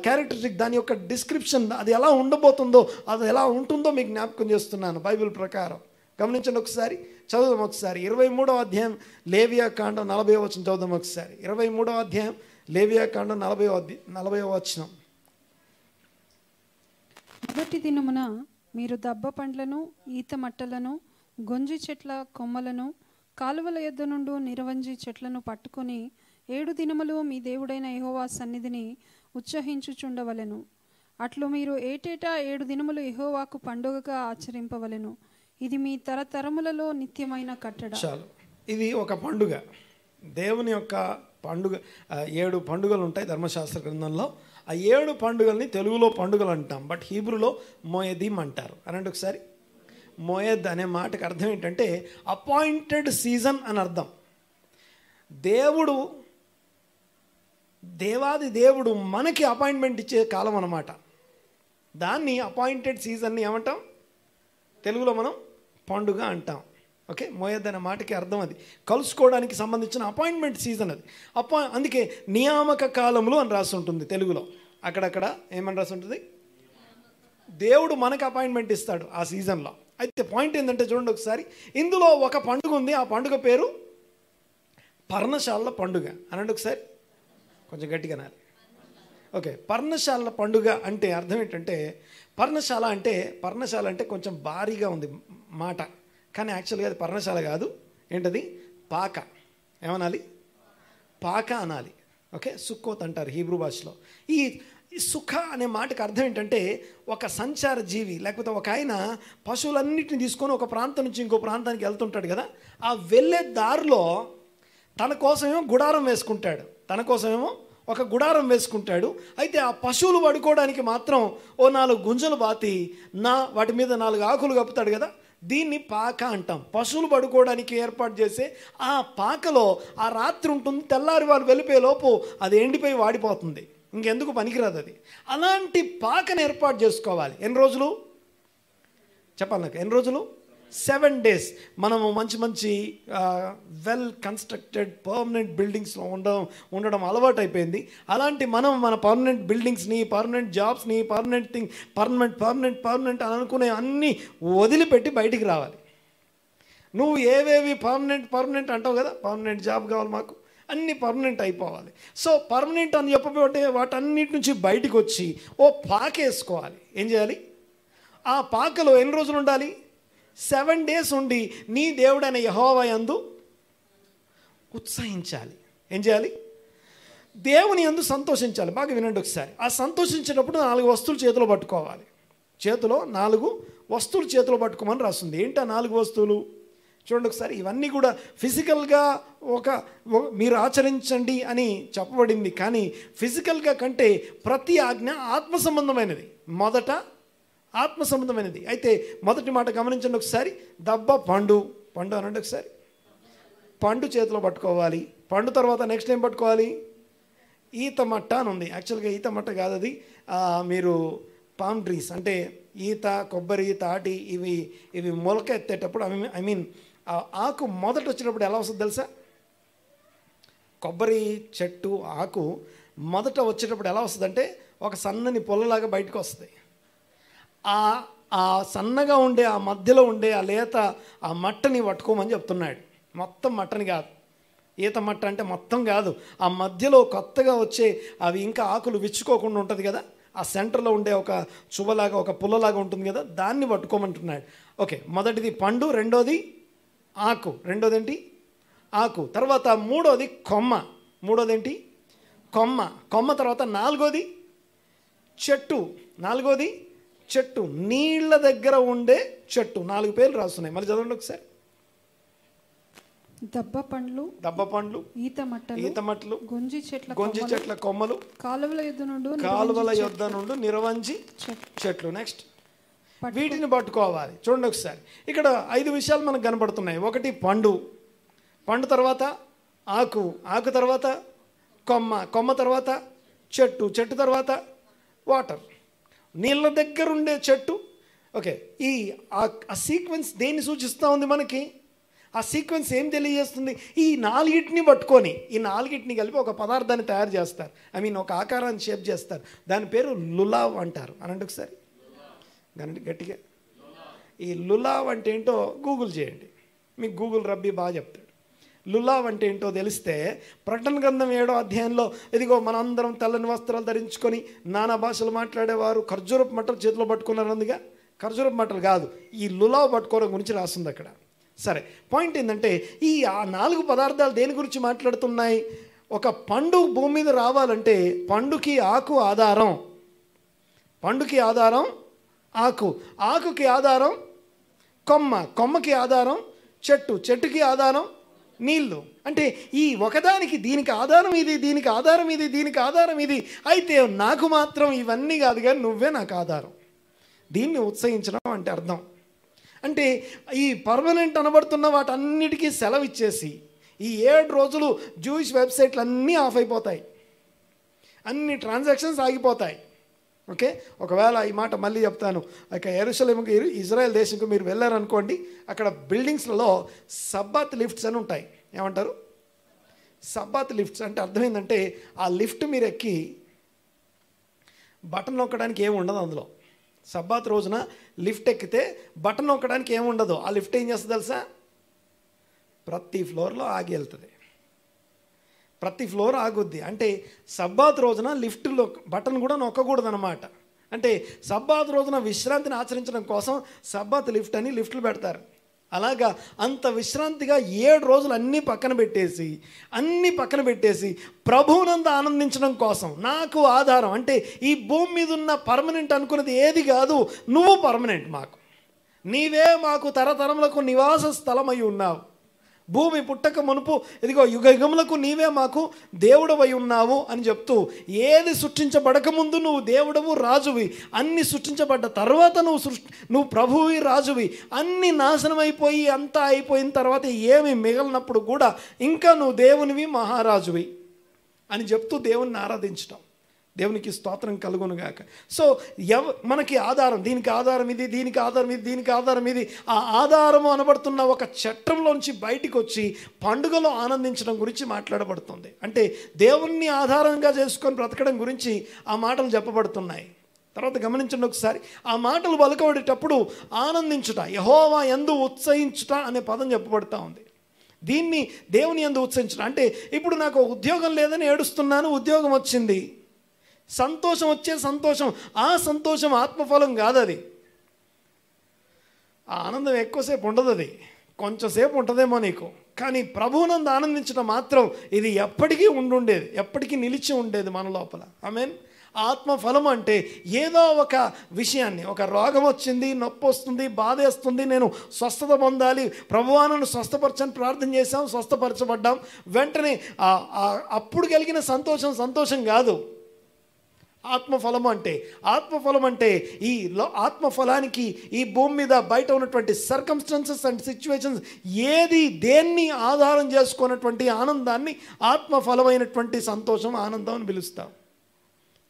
క్యారెక్టరిస్టిక్, దాని యొక్క డిస్క్రిప్షన్, అది ఎలా ఉండబోతుందో, అది ఎలా ఉంటుందో మీకు జ్ఞాపకం చేస్తున్నాను బైబిల్ ప్రకారం. గమనించండి ఒకసారి, చదువుదాం ఒకసారి. 23వ అధ్యాయం లేవియా కాండం 40వ వచనం చదువుదాం ఒకసారి. 23వ అధ్యాయం లేవియా కాండం 40వ వచనం. మొదటి దినమున మీరు దబ్బ పండ్లను, ఈత మట్టలను, గొంజి చెట్ల కొమ్మలను, కాలువల యొద్ద నుండి నిరవంజి చెట్లను పట్టుకొని 7 దినములు మీ దేవుడైన యెహోవా సన్నిధిని ఉత్సహించుచుండవలెను. అట్లు మీరు ఏటేటా 7 దినములు యెహోవాకు పండుగగా ఆచరింపవలెను. ఇది మీ తరతరములలో నిత్యమైన కట్టడ. చాలు, ఇది ఒక పండుగ, దేవుని యొక్క పండుగ. 7 పండుగలు ఉంటాయి ధర్మశాస్త్ర గ్రంథంలో. ఆ 7 పండుగల్ని తెలుగులో పండుగలు అంటాం, బట్ హీబ్రూలో మోయదీం అంటారు. అనండి ఒకసారి. మోయద్ అనే మాటకు అర్థం ఏంటంటే అపాయింటెడ్ సీజన్ అని అర్థం. దేవాది దేవుడు మనకి అపాయింట్మెంట్ ఇచ్చే కాలం అన్నమాట. దాన్ని అపాయింటెడ్ సీజన్ని ఏమంటాం? తెలుగులో మనం పండుగ అంటాం. ఓకే, మోయద్ అనే మాటకి అర్థం అది కలుసుకోవడానికి సంబంధించిన అపాయింట్మెంట్ సీజన్ అది. అందుకే నియామక కాలములు అని రాసి ఉంటుంది తెలుగులో. అక్కడక్కడ ఏమని రాసి ఉంటుంది? దేవుడు మనకు అపాయింట్మెంట్ ఇస్తాడు ఆ సీజన్లో. అయితే పాయింట్ ఏంటంటే చూడండి ఒకసారి, ఇందులో ఒక పండుగ ఉంది. ఆ పండుగ పేరు పర్ణశాలల పండుగ. అనండి ఒకసారి, కొంచెం గట్టిగా అనాలి. ఓకే, పర్ణశాలల పండుగ అంటే అర్థం ఏంటంటే, పర్ణశాల అంటే కొంచెం భారీగా ఉంది మాట, కానీ యాక్చువల్గా అది పర్ణశాల కాదు. ఏంటది? పాక. ఏమనాలి? పాక అనాలి. ఓకే, సుక్కోత్ అంటారు హీబ్రూ భాషలో. ఈ సుఖ అనే మాటకు అర్థం ఏంటంటే, ఒక సంచార జీవి, లేకపోతే ఒక ఆయన పశువులన్నిటిని తీసుకొని ఒక ప్రాంతం నుంచి ఇంకో ప్రాంతానికి వెళ్తుంటాడు కదా, ఆ వెళ్ళే దారిలో తన కోసమేమో గుడారం వేసుకుంటాడు. ఒక గుడారం వేసుకుంటాడు. అయితే ఆ పశువులు పడుకోవడానికి మాత్రం ఓ 4 గుంజలు బాతి వాటి మీద 4 ఆకులు కప్పుతాడు కదా, దీన్ని పాక అంటాం. పశువులు పడుకోవడానికి ఏర్పాటు చేసే ఆ పాకలో ఆ రాత్రి ఉంటుంది. తెల్లారి వాళ్ళు వెళ్ళిపోయే లోపు అది ఎండిపోయి వాడిపోతుంది, ఇంకెందుకు పనికిరాదు అది. అలాంటి పాకను ఏర్పాటు చేసుకోవాలి. ఎన్ని రోజులు చెప్పాలి నాకు? ఎన్ని రోజులు? 7 days. మనము మంచి వెల్ కన్స్ట్రక్టెడ్ పర్మనెంట్ బిల్డింగ్స్లో ఉండడం అలవాటు అయిపోయింది. అలాంటి మనం మన పర్మనెంట్ బిల్డింగ్స్ని, పర్మనెంట్ జాబ్స్ని, పర్మనెంట్ అని అనుకునే అన్నీ వదిలిపెట్టి బయటికి రావాలి. నువ్వు ఏవేవి పర్మనెంట్ అంటావు కదా, పర్మనెంట్ జాబ్ కావాలి మాకు, అన్నీ పర్మనెంట్ అయిపోవాలి. సో పర్మనెంట్ అని చెప్పబోతే వాటన్నిటి నుంచి బయటికి వచ్చి ఓ పాక వేసుకోవాలి. ఏం చేయాలి? ఆ పాకలో ఎన్ని రోజులు ఉండాలి? 7 days ఉండి నీ దేవుడైన యెహోవా యందు ఉత్సహించాలి. ఏం చేయాలి? దేవుని యందు సంతోషించాలి. బాగా వినండి ఒకసారి. ఆ సంతోషించేటప్పుడు 4 వస్తువులు చేతిలో పట్టుకోవాలి. 4 వస్తువులు చేతిలో పట్టుకోమని రాస్తుంది. ఏంటి ఆ 4 వస్తువులు? చూడండి ఒకసారి. ఇవన్నీ కూడా ఫిజికల్గా మీరు ఆచరించండి అని చెప్పబడింది, కానీ ఫిజికల్గా కంటే ప్రతి ఆజ్ఞ ఆత్మ సంబంధమైనది. మొదట ఆత్మ సంబంధమైనది. అయితే మొదటి మాట గమనించండి ఒకసారి. పండు అనండి ఒకసారి. పండు చేతిలో పట్టుకోవాలి. పండు తర్వాత నెక్స్ట్ ఏం పట్టుకోవాలి? ఈత మట్ట అని ఉంది. యాక్చువల్గా ఈత మట్ట కాదు అది. మీరు పామ్ ట్రీస్ అంటే ఈత, కొబ్బరి, తాటి ఇవి మొలక ఎత్తేటప్పుడు ఆకు మొదట వచ్చినప్పుడు ఎలా వస్తుంది తెలుసా? కొబ్బరి చెట్టు ఆకు మొదట వచ్చేటప్పుడు ఎలా వస్తుందంటే ఒక సన్నని పొల్లలాగా బయటకు వస్తుంది. ఆ సన్నగా ఉండే ఆ మధ్యలో ఉండే ఆ లేత ఆ మట్టని పట్టుకోమని చెప్తున్నాడు. మొత్తం మట్టని కాదు. ఈత మట్ట అంటే మొత్తం కాదు. ఆ మధ్యలో కొత్తగా వచ్చే అవి ఇంకా ఆకులు విచ్చుకోకుండా ఉంటుంది కదా, ఆ సెంటర్లో ఉండే ఒక చువ్వలాగా ఒక పుల్లలాగా ఉంటుంది కదా, దాన్ని పట్టుకోమంటున్నాడు. ఓకే, మొదటిది పండు, రెండోది ఆకు, రెండోది ఏంటి? ఆకు. తర్వాత మూడోది కొమ్మ. మూడోదేంటి? కొమ్మ తర్వాత నాలుగోది చెట్టు, నీళ్ళ దగ్గర ఉండే చెట్టు. 4 పేర్లు రాస్తున్నాయి. మళ్ళీ చదవండి ఒకసారి. దబ్బ పండ్లు, ఈత మట్టలు, గొంజి చెట్ల కొమ్మలు, కాలువల యొద్ద నుండి నిరవంజి చెట్లు. నెక్స్ట్ వీటిని పట్టుకోవాలి. చూడండి ఒకసారి. ఇక్కడ 5 విషయాలు మనకు కనబడుతున్నాయి. ఒకటి పండు తర్వాత ఆకు తర్వాత కొమ్మ తర్వాత చెట్టు తర్వాత వాటర్, నీళ్ళ దగ్గర ఉండే చెట్టు. ఓకే, ఆ సీక్వెన్స్ దేన్ని సూచిస్తూ ఉంది మనకి? ఆ సీక్వెన్స్ ఏం తెలియజేస్తుంది? ఈ 4 పట్టుకొని ఈ 4 కలిపి ఒక పదార్థాన్ని తయారు చేస్తారు. ఒక ఆకారాన్ని షేప్ చేస్తారు. దాని పేరు లులావ్ అంటారు. అనండి ఒకసారి గట్టిగా. ఈ లులావ్ అంటే ఏంటో గూగుల్ చేయండి, మీకు గూగుల్ రబ్బీ బాగా చెప్తాడు. లులావ్ అంటే ఏంటో తెలిస్తే ప్రకటన గ్రంథం 7వ అధ్యాయంలో ఇదిగో మనందరం తెల్లని వస్త్రాలు ధరించుకొని నానా భాషలు మాట్లాడేవారు ఖర్జూరపు మట్టలు చేతిలో పట్టుకున్నారు. అందుగా ఖర్జూరపు మట్టలు కాదు, ఈ లులావ్ పట్టుకోవడం గురించి రాస్తుంది అక్కడ. సరే, పాయింట్ ఏంటంటే ఆ 4 పదార్థాలు దేని గురించి మాట్లాడుతున్నాయి? ఒక పండు భూమి మీద రావాలంటే పండుకి ఆకు ఆధారం, ఆకుకి ఆధారం కొమ్మకి ఆధారం చెట్టుకి ఆధారం నీళ్ళు. అంటే ఈ ఒకదానికి దీనికి ఆధారం ఇది, దీనికి ఆధారం ఇది. అయితే నాకు మాత్రం ఇవన్నీ కాదు కానీ నువ్వే నాకు ఆధారం. దీన్ని ఉత్సహించడం అంటే అర్థం. అంటే ఈ పర్మనెంట్ అనబడుతున్న వాటన్నిటికీ సెలవు ఇచ్చేసి ఈ 7 రోజులు జూయిష్ వెబ్సైట్లు అన్నీ ఆఫ్ అయిపోతాయి. అన్ని ట్రాన్సాక్షన్స్ ఆగిపోతాయి. ఓకే, ఒకవేళ ఈ మాట మళ్ళీ చెప్తాను, ఇక యెరూషలేముకి ఇజ్రాయెల్ దేశంకు మీరు వెళ్ళారనుకోండి, అక్కడ బిల్డింగ్స్లలో సబ్బాత్ లిఫ్ట్స్ అని ఉంటాయి. ఏమంటారు? సబ్బాత్ లిఫ్ట్స్ అంటే అర్థమైందంటే ఆ లిఫ్ట్ మీరు ఎక్కి బటన్ నొక్కడానికి ఏమి ఉండదు అందులో. సబ్బాత్ రోజున లిఫ్ట్ ఎక్కితే బటన్ నొక్కడానికి ఏమి ఉండదు. ఆ లిఫ్ట్ ఏం చేస్తుంది తెలుసా? ప్రతి ఫ్లోర్లో ఆగి వెళ్తుంది. ప్రతి ఫ్లోర్ ఆగుద్ది. అంటే సబ్బాత్ రోజున లిఫ్ట్లో బటన్ కూడా నొక్కకూడదు అనమాట. అంటే సబ్బాత్ రోజున విశ్రాంతిని ఆచరించడం కోసం సబ్బాత్ లిఫ్ట్ అని లిఫ్ట్లు పెడతారు. అలాగా అంత విశ్రాంతిగా 7 రోజులు అన్నీ పక్కన పెట్టేసి ప్రభువునందు ఆనందించడం కోసం, నాకు ఆధారం అంటే ఈ భూమి మీద ఉన్న పర్మనెంట్ అనుకున్నది ఏది కాదు, నువ్వు పర్మనెంట్ మాకు, నీవే మాకు తరతరములకు నివాస స్థలమై ఉన్నావు. భూమి పుట్టక మునుపు ఇదిగో యుగ యుగములకు నీవే మాకు దేవుడవై ఉన్నావు అని చెప్తూ, ఏది సృష్టించబడక ముందు నువ్వు దేవుడవు, రాజువి, అన్ని సృష్టించబడ్డ తర్వాత నువ్వు ప్రభువి, రాజువి, అన్ని నాశనం అయిపోయి అంతా అయిపోయిన తర్వాత ఏమి మిగలనప్పుడు కూడా ఇంకా నువ్వు దేవునివి, మహారాజువి అని చెప్తూ దేవుణ్ణి ఆరాధించటం. దేవునికి స్తోత్రం కలుగునుగాక. సో మనకి ఆధారం, దీనికి ఆధారం ఇది, దీనికి ఆధారం ఇది, దీనికి ఆధారం ఇది. ఆ ఆధారము అనబడుతున్న ఒక చట్టంలోంచి బయటికి వచ్చి పండుగలో ఆనందించడం గురించి మాట్లాడబడుతుంది. అంటే దేవుణ్ణి ఆధారంగా చేసుకొని బ్రతకడం గురించి ఆ మాటలు చెప్పబడుతున్నాయి. తర్వాత గమనించండి ఒకసారి, ఆ మాటలు పలుకబడేటప్పుడు ఆనందించుట, యెహోవా యందు ఉత్సహించుట అనే పదం చెప్పబడుతూ ఉంది. దీన్ని దేవుని యందు ఉత్సహించుట అంటే, ఇప్పుడు నాకు ఉద్యోగం లేదని ఏడుస్తున్నాను, ఉద్యోగం వచ్చింది, సంతోషం వచ్చే సంతోషం, ఆ సంతోషం ఆత్మఫలం కాదు. అది ఆ ఆనందం ఎక్కువసేపు ఉండదు, అది కొంచెంసేపు ఉంటుందేమో నీకు. కానీ ప్రభువునందు ఆనందించడం మాత్రం ఇది ఎప్పటికీ ఉండుండేది, ఎప్పటికీ నిలిచి ఉండేది మన లోపల. ఆమేన్. ఆత్మఫలం అంటే ఏదో ఒక విషయాన్ని, ఒక రోగం వచ్చింది, నొప్పి వస్తుంది, బాధేస్తుంది, నేను స్వస్థత పొందాలి, ప్రభువా నన్ను స్వస్థపరచని ప్రార్థన చేశాం, స్వస్థపరచబడ్డాం, వెంటనే అప్పుడు కలిగిన సంతోషం కాదు ఆత్మఫలం అంటే. ఈ ఆత్మఫలానికి ఈ భూమి మీద బయట ఉన్నటువంటి సర్కమ్స్టాన్సెస్ అండ్ సిచ్యువేషన్స్ దేన్ని ఆధారం చేసుకున్నటువంటి ఆనందాన్ని ఆత్మఫలమైనటువంటి సంతోషం, ఆనందం అని పిలుస్తాం.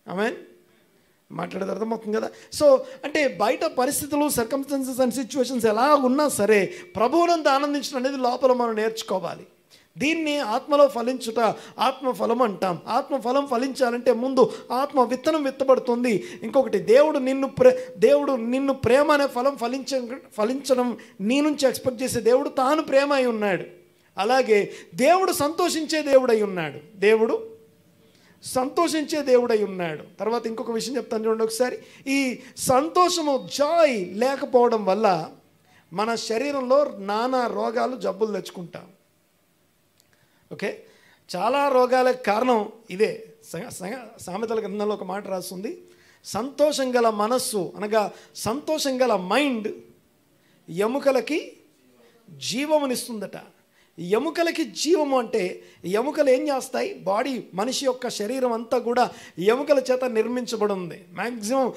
ఆమేన్. మాట్లాడేది అర్థమవుతుంది కదా. సో అంటే బయట పరిస్థితులు, సర్కమ్స్టాన్సెస్ అండ్ సిచ్యువేషన్స్ ఎలా ఉన్నా సరే ప్రభువునందు ఆనందించడం అనేది లోపల మనం నేర్చుకోవాలి. దీన్ని ఆత్మలో ఫలించుట ఆత్మఫలం అంటాం. ఆత్మఫలం ఫలించాలంటే ముందు ఆత్మ విత్తనం విత్తబడుతుంది. ఇంకొకటి, దేవుడు నిన్ను ప్రేమ అనే ఫలం ఫలించడం నీ నుంచి ఎక్స్పెక్ట్ చేసే దేవుడు తాను ప్రేమ అయి ఉన్నాడు. అలాగే దేవుడు సంతోషించే దేవుడై ఉన్నాడు. దేవుడు సంతోషించే దేవుడై ఉన్నాడు. తర్వాత ఇంకొక విషయం చెప్తాను చూడండి ఒకసారి. ఈ సంతోషము, జాయ్ లేకపోవడం వల్ల మన శరీరంలో నానా రోగాలు, జబ్బులు తెచ్చుకుంటాం. ఓకే, చాలా రోగాలకు కారణం ఇదే. సామెతల గ్రంథంలో ఒక మాట రాస్తుంది, సంతోషం గల మనస్సు అనగా సంతోషం గల మైండ్ ఎముకలకి జీవమునిస్తుందట. ఎముకలకి జీవము అంటే ఎముకలు ఏం చేస్తాయి? బాడీ, మనిషి యొక్క శరీరం అంతా కూడా ఎముకల చేత నిర్మించబడి ఉంది. మ్యాక్సిమం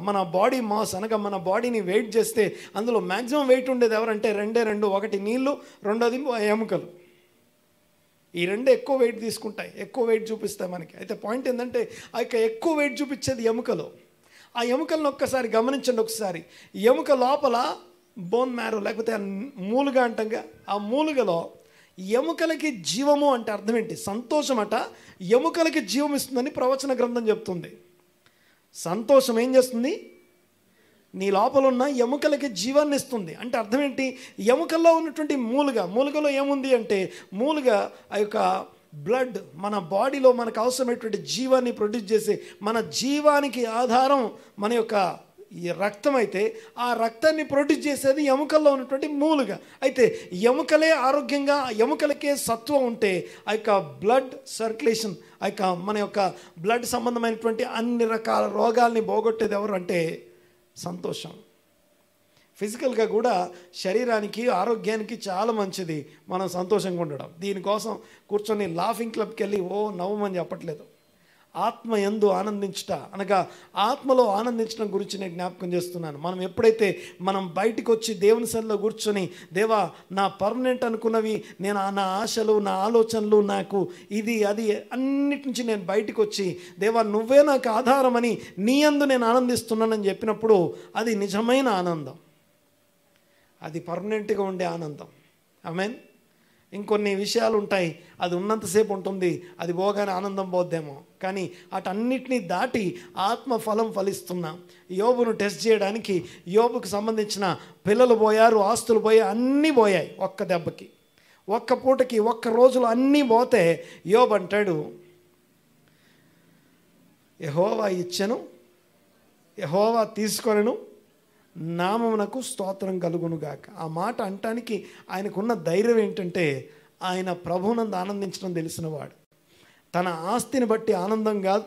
మన బాడీ మాస్ అనగా మన బాడీని వెయిట్ చేస్తే అందులో మ్యాక్సిమం వెయిట్ ఉండేది ఎవరంటే రెండు, ఒకటి నీళ్ళు, రెండోది ఎముకలు. ఈ రెండు ఎక్కువ వెయిట్ తీసుకుంటాయి, ఎక్కువ వెయిట్ చూపిస్తాయి మనకి. అయితే పాయింట్ ఏంటంటే ఆ యొక్క ఎక్కువ వెయిట్ చూపించేది ఎముకలు. ఆ ఎముకలను ఒక్కసారి గమనించండి ఒకసారి. ఎముక లోపల బోన్ మ్యారో లేకపోతే మూలుగ అంటంగా, ఆ మూలుగలో ఎముకలకి జీవము అంటే అర్థం ఏంటి? సంతోషం అట ఎముకలకి జీవం ఇస్తుందని ప్రవచన గ్రంథం చెప్తుంది. సంతోషం ఏం చేస్తుంది? నీ లోపల ఉన్న ఎముకలకి జీవాన్ని ఇస్తుంది. అంటే అర్థం ఏంటి? ఎముకల్లో ఉన్నటువంటి మూలుగలో ఏముంది అంటే, మూలుగ ఆ యొక్క బ్లడ్, మన బాడీలో మనకు అవసరమైనటువంటి జీవాన్ని ప్రొడ్యూస్ చేసే, మన జీవానికి ఆధారం మన యొక్క ఈ రక్తం అయితే, ఆ రక్తాన్ని ప్రొడ్యూస్ చేసేది ఎముకల్లో ఉన్నటువంటి మూలుగ. అయితే ఎముకలే ఆరోగ్యంగా, ఎముకలకే సత్వం ఉంటే ఆ యొక్క బ్లడ్ సర్క్యులేషన్, ఆ యొక్క మన యొక్క బ్లడ్ సంబంధమైనటువంటి అన్ని రకాల రోగాల్ని పోగొట్టేది ఎవరు అంటే సంతోషం. ఫిజికల్గా కూడా శరీరానికి, ఆరోగ్యానికి చాలా మంచిది మనం సంతోషంగా ఉండడం. దీనికోసం కూర్చొని లాఫింగ్ క్లబ్కి వెళ్ళి నవ్వమని చెప్పట్లేదు. ఆత్మ యందు ఆనందించుట అనగా ఆత్మలో ఆనందించడం గురించి నేను జ్ఞాపకం చేస్తున్నాను. మనం ఎప్పుడైతే మనం బయటికి వచ్చి దేవుని సన్నిధిలో కూర్చొని, దేవా నా పర్మనెంట్ అనుకున్నవి, నేను నా ఆశలు, నా ఆలోచనలు, నాకు ఇది అది అన్నిటి నుంచి నేను బయటికి వచ్చి, దేవా నువ్వే నాకు ఆధారమని నీ యందు నేను ఆనందిస్తున్నానని చెప్పినప్పుడు అది నిజమైన ఆనందం, అది పర్మనెంట్గా ఉండే ఆనందం. ఆమేన్. ఇంకొన్ని విషయాలు ఉంటాయి, అది ఉన్నంతసేపు ఉంటుంది, అది పోగానే ఆనందం పోద్దేమో, కానీ అటన్నిటినీ దాటి ఆత్మ ఫలం ఫలిస్తున్నాం. యోబును టెస్ట్ చేయడానికి యోబుకు సంబంధించిన పిల్లలు పోయారు, ఆస్తులు పోయాయి, అన్నీ పోయాయి ఒక్క దెబ్బకి, ఒక్క పూటకి, ఒక్క రోజులో అన్నీ పోతే యోబు అంటాడు, యెహోవా ఇచ్చెను, యెహోవా తీసుకొనెను, నామమునకు స్తోత్రం కలుగునుగాక. ఆ మాట అంటానికి ఆయనకున్న ధైర్యం ఏంటంటే, ఆయన ప్రభువునందు ఆనందించడం తెలిసినవాడు. తన ఆస్తిని బట్టి ఆనందం కాదు,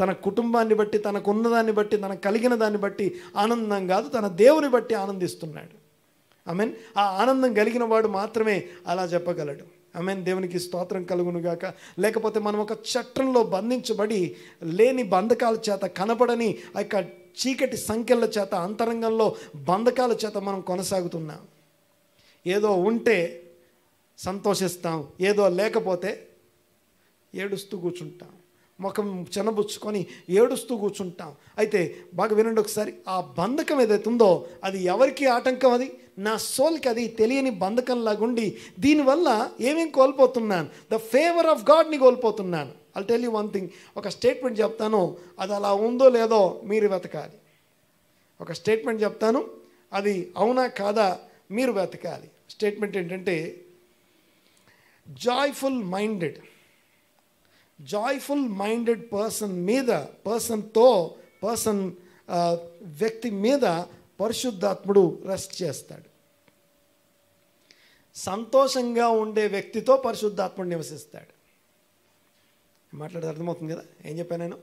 తన కుటుంబాన్ని బట్టి, తనకున్నదాన్ని బట్టి, తనకు కలిగిన దాన్ని బట్టి ఆనందం కాదు, తన దేవుని బట్టి ఆనందిస్తున్నాడు. ఆమేన్. ఆ ఆనందం కలిగిన వాడు మాత్రమే అలా చెప్పగలడు. ఆమేన్. దేవునికి స్తోత్రం కలుగునుగాక. లేకపోతే మనం ఒక చట్టంలో బంధించబడి లేని బంధకాల చేత, కనపడని ఆ యొక్క చీకటి సంఖ్యల చేత, అంతరంగంలో బంధకాల చేత మనం కొనసాగుతున్నాం. ఏదో ఉంటే సంతోషిస్తాం, ఏదో లేకపోతే ఏడుస్తూ కూర్చుంటాం, ముఖం చెనబుచ్చుకొని ఏడుస్తూ కూర్చుంటాం. అయితే బాగా వినండి ఒకసారి, ఆ బంధకం ఏదైతే ఉందో అది ఎవరికి ఆటంకం? అది నా సోల్కి అది తెలియని బంధకంలాగుండి దీనివల్ల ఏమేం కోల్పోతున్నాను? ద ఫేవర్ ఆఫ్ గాడ్ని కోల్పోతున్నాను. I'll tell you one thing. ఒక స్టేట్మెంట్ చెప్తాను, అది అలా ఉందో లేదో మీరు వెతకాలి. ఒక స్టేట్మెంట్ చెప్తాను, అది అవునా కాదా మీరు వెతకాలి. స్టేట్మెంట్ ఏంటంటే, జాయ్ఫుల్ మైండెడ్ వ్యక్తి మీద పరిశుద్ధాత్ముడు రెస్ట్ చేస్తాడు. సంతోషంగా ఉండే వ్యక్తితో పరిశుద్ధాత్ముడు నివసిస్తాడు. మాట్లాడేది అర్థమవుతుంది కదా ఏం చెప్పాను నేను?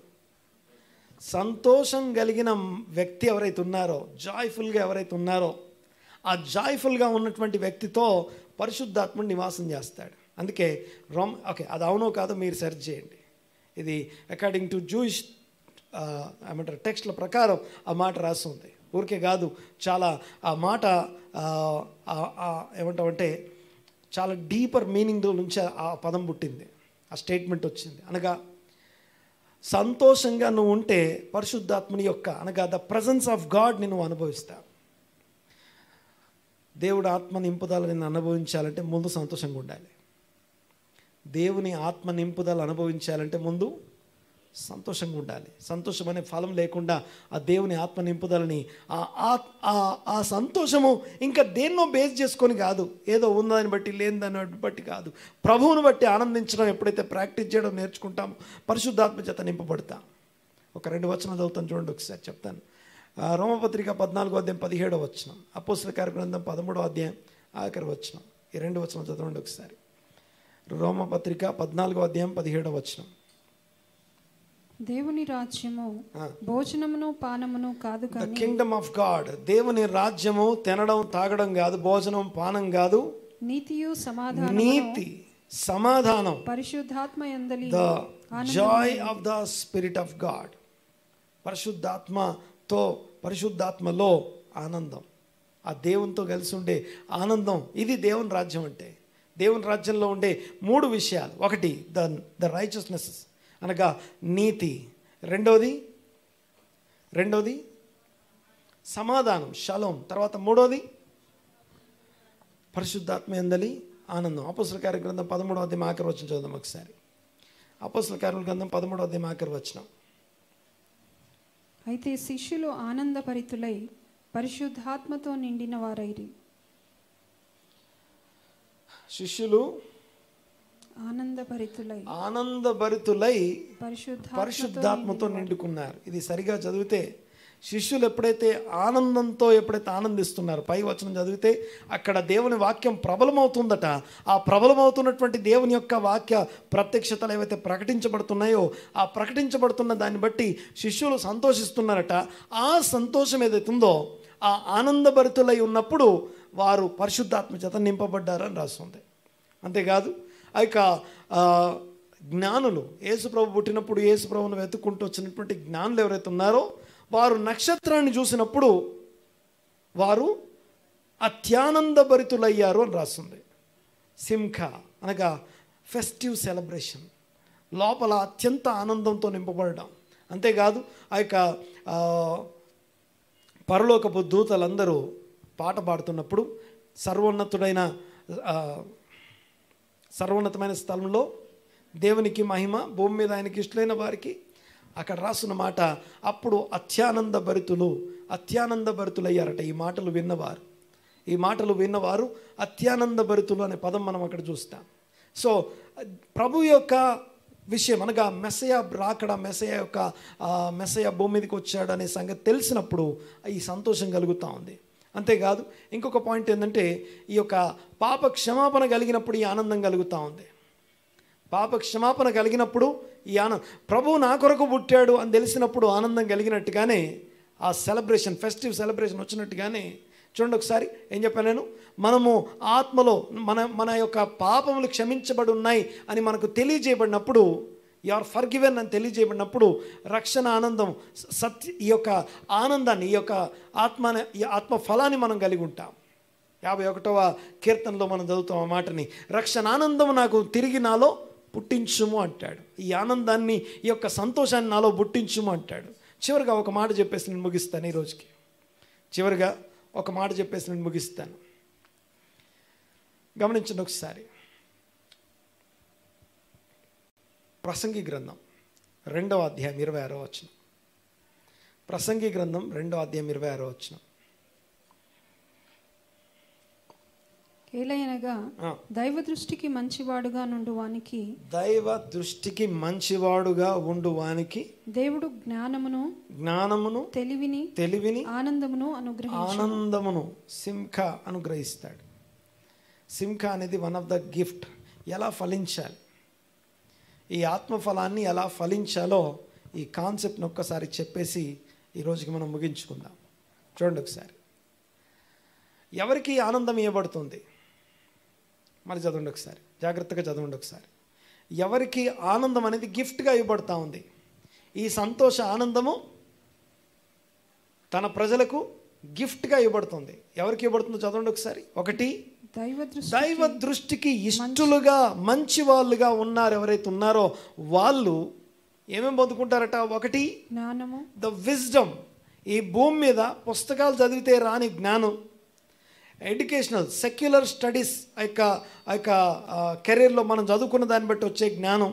సంతోషం కలిగిన వ్యక్తి ఎవరైతే ఉన్నారో, జాయ్ఫుల్గా ఎవరైతే ఉన్నారో, ఆ జాయ్ఫుల్గా ఉన్నటువంటి వ్యక్తితో పరిశుద్ధాత్ముడు నివాసం చేస్తాడు. అందుకే ఓకే, అది అవునో కాదో మీరు సెర్చ్ చేయండి. ఇది అకార్డింగ్ టు జూయిష్ ఏమంటారు టెక్స్ట్ల ప్రకారం ఆ మాట రాసి ఉంది. ఊరికే కాదు, చాలా ఆ మాట ఏమంటామంటే చాలా డీపర్ మీనింగ్ నుంచి ఆ పదం పుట్టింది, ఆ స్టేట్మెంట్ వచ్చింది. అనగా సంతోషంగా నువ్వు ఉంటే పరిశుద్ధాత్మని యొక్క అనగా ద ప్రజెన్స్ ఆఫ్ గాడ్ని నువ్వు అనుభవిస్తావు. దేవుడు ఆత్మ నింపుదల నిన్ను అనుభవించాలంటే ముందు సంతోషంగా ఉండాలి. దేవుని ఆత్మ నింపుదల అనుభవించాలంటే ముందు సంతోషంగా ఉండాలి. సంతోషం అనే ఫలం లేకుండా ఆ దేవుని ఆత్మ నింపుదలని ఆ సంతోషము ఇంకా దేన్నో బేస్ చేసుకొని కాదు, ఏదో ఉన్నదాన్ని బట్టి లేని దాన్ని బట్టి కాదు, ప్రభువుని బట్టి ఆనందించడం ఎప్పుడైతే ప్రాక్టీస్ చేయడం నేర్చుకుంటామో పరిశుద్ధాత్మ చేత నింపబడతాం. ఒక 2 వచనాలు చదువుతాను చూడండి, ఒకసారి చెప్తాను. రోమపత్రిక 14:17 అపోస్తల కార్యగ్రంథం 13 ఆఖరి వచనం. ఈ 2 వచనాలు చదవండి ఒకసారి. రోమపత్రిక 14:17. దేవుని రాజ్యము భోజనమును పానమును కాదు కానీ, ద కింగ్డమ్ ఆఫ్ గాడ్, దేవుని రాజ్యము తినడం తాగడం కాదు, భోజనం పానం కాదు, నీతి సమాధానం పరిశుద్ధాత్మ యందలి the joy of the spirit of God. పరిశుద్ధాత్మలో ఆనందం, ఆ దేవునితో కలిసి ఉండే ఆనందం. ఇది దేవుని రాజ్యం అంటే. దేవుని రాజ్యంలో ఉండే 3 విషయాలు. ఒకటి ద రైచియస్నెస్ అనగా నీతి, రెండోది సమాధానం షలోం, తర్వాత 3వది పరిశుద్ధాత్మ యందలి ఆనందం. అపోస్తల కార్యగ్రంథం 13 ఆఖరి వచనం చదువుదాం ఒకసారి. అపోస్తల కార్యగ్రంథం 13 ఆఖరి వచనం. అయితే శిష్యులు ఆనందభరితులై పరిశుద్ధాత్మతో నిండిన వారైరి. శిష్యులు ఆనందభరితులై పరిశుద్ధాత్మతో నిండుకున్నారు. ఇది సరిగా చదివితే శిష్యులు ఎప్పుడైతే ఆనందిస్తున్నారు, పై వచనం చదివితే అక్కడ దేవుని వాక్యం ప్రబలమవుతుందట. ఆ ప్రబలమవుతున్నటువంటి దేవుని యొక్క వాక్య ప్రత్యక్షతలు ఏవైతే ప్రకటించబడుతున్నాయో ఆ ప్రకటించబడుతున్న దాన్ని బట్టి శిష్యులు సంతోషిస్తున్నారట. ఆ సంతోషం ఏదైతే ఉందో ఆ ఆనందభరితులై ఉన్నప్పుడు వారు పరిశుద్ధాత్మ చేత నింపబడ్డారని రాస్తుంది. అంతేకాదు, ఆ యొక్క జ్ఞానులు, యేసుప్రభు పుట్టినప్పుడు యేసుప్రభును వెతుక్కుంటూ వచ్చినటువంటి జ్ఞానులు ఎవరైతే ఉన్నారో వారు నక్షత్రాన్ని చూసినప్పుడు వారు అత్యానందభరితులయ్యారు అని రాస్తుంది. సింఖా అనగా ఫెస్టివ్ సెలబ్రేషన్, లోపల అత్యంత ఆనందంతో నింపబడడం. అంతేకాదు ఆ యొక్క పరలోకపు దూతలందరూ పాట పాడుతున్నప్పుడు సర్వోన్నతమైన స్థలంలో దేవునికి మహిమ, భూమి మీద ఆయనకి ఇష్టమైన వారికి, అక్కడ రాస్తున్న మాట, అప్పుడు అత్యానందభరితులయ్యారట. ఈ మాటలు విన్నవారు అత్యానందభరితులు అనే పదం మనం అక్కడ చూస్తాం. సో ప్రభు యొక్క విషయం అనగా మెస్సయ రాకడ, మెస్సయ భూమి మీదకి వచ్చాడు అనే సంగతి తెలిసినప్పుడు ఈ సంతోషం కలుగుతూ ఉంది. అంతేకాదు ఇంకొక పాయింట్ ఏంటంటే, ఈ యొక్క పాప క్షమాపణ కలిగినప్పుడు ఈ ఆనందం కలుగుతూ ఉంది. పాప క్షమాపణ కలిగినప్పుడు ఈ ప్రభువు నా కొరకు పుట్టాడు అని తెలిసినప్పుడు ఆనందం కలిగినట్టుగానే ఆ సెలబ్రేషన్, ఫెస్టివ్ సెలబ్రేషన్ వచ్చినట్టుగానే చూడండి. ఒకసారి ఏం చెప్పాను నేను, మనము ఆత్మలో మన యొక్క పాపములు క్షమించబడి ఉన్నాయి అని మనకు తెలియజేయబడినప్పుడు, యు ఆర్ ఫర్గివెన్ అని తెలియజేయబడినప్పుడు రక్షణ ఆనందం, ఈ యొక్క ఆనందాన్ని, ఈ యొక్క ఆత్మ ఫలాన్ని మనం కలిగి ఉంటాం. 51వ కీర్తనలో మనం చదువుతాం ఆ మాటని, రక్షణ ఆనందం నాకు తిరిగి నాలో పుట్టించుము అంటాడు. ఈ ఆనందాన్ని, ఈ యొక్క సంతోషాన్ని నాలో పుట్టించుము అంటాడు. చివరిగా ఒక మాట చెప్పేసి నేను ముగిస్తాను. ఈ రోజుకి చివరిగా ఒక మాట చెప్పేసి నేను ముగిస్తాను. గమనించండి ఒకసారి. ప్రసంగి గ్రంథం 2వ అధ్యాయం 26వ వచనం. ప్రసంగి గ్రంథం 2వ అధ్యాయం 26వ వచనం. ఏలయనగా దైవ దృష్టికి మంచివాడుగా ఉండు వానికి దేవుడు జ్ఞానమును తెలివిని ఆనందమును సింఖా అనుగ్రహిస్తాడు. సింఖా అనేది వన్ ఆఫ్ ద గిఫ్ట్. ఎలా ఫలించాలి, ఈ ఆత్మఫలాన్ని ఎలా ఫలించాలో ఈ కాన్సెప్ట్ని ఒక్కసారి చెప్పేసి ఈ రోజుకి మనం ముగించుకుందాం. చూడండి ఒకసారి, ఎవరికి ఆనందం ఇవ్వబడుతుంది? మరి చదవండి ఒకసారి, జాగ్రత్తగా చదవండి ఒకసారి. ఎవరికి ఆనందం అనేది గిఫ్ట్గా ఇవ్వబడతా ఉంది. ఈ సంతోష ఆనందము తన ప్రజలకు గిఫ్ట్గా ఇవ్వబడుతుంది. ఎవరికి ఇవ్వబడుతుందో చదవండి ఒకసారి. 1, దైవ దృష్టికి ఇష్టలుగా మంచి వాళ్ళుగా ఉన్నారు. ఎవరైతే ఉన్నారో వాళ్ళు ఏమేమి పొందుకుంటారట? 1, జ్ఞానము, ద విజ్డమ్. ఈ భూమి మీద పుస్తకాలు చదివితే రాని జ్ఞానం, ఎడ్యుకేషనల్ సెక్యులర్ స్టడీస్ ఆ యొక్క కెరీర్లో మనం చదువుకున్న దాన్ని బట్టి వచ్చే జ్ఞానం,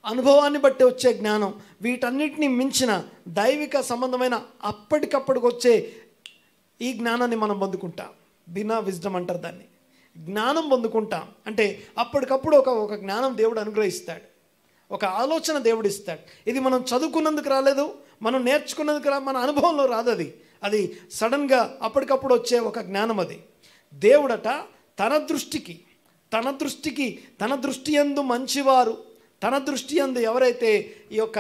అనుభవాన్ని బట్టి వచ్చే జ్ఞానం, వీటన్నిటిని మించిన దైవిక సంబంధమైన అప్పటికప్పటికి వచ్చే ఈ జ్ఞానాన్ని మనం పొందుకుంటాం. బినా విజ్డమ్ అంటారు దాన్ని. జ్ఞానం పొందుకుంటాం అంటే అప్పటికప్పుడు ఒక జ్ఞానం దేవుడు అనుగ్రహిస్తాడు, ఒక ఆలోచన దేవుడు ఇస్తాడు. ఇది మనం చదువుకున్నందుకు రాలేదు, మనం నేర్చుకున్నందుకు మన అనుభవంలో రాదు. అది సడన్గా అప్పటికప్పుడు వచ్చే ఒక జ్ఞానం. అది దేవుడట తన దృష్టి యందు మంచివారు, తన దృష్టి యందు ఎవరైతే ఈ యొక్క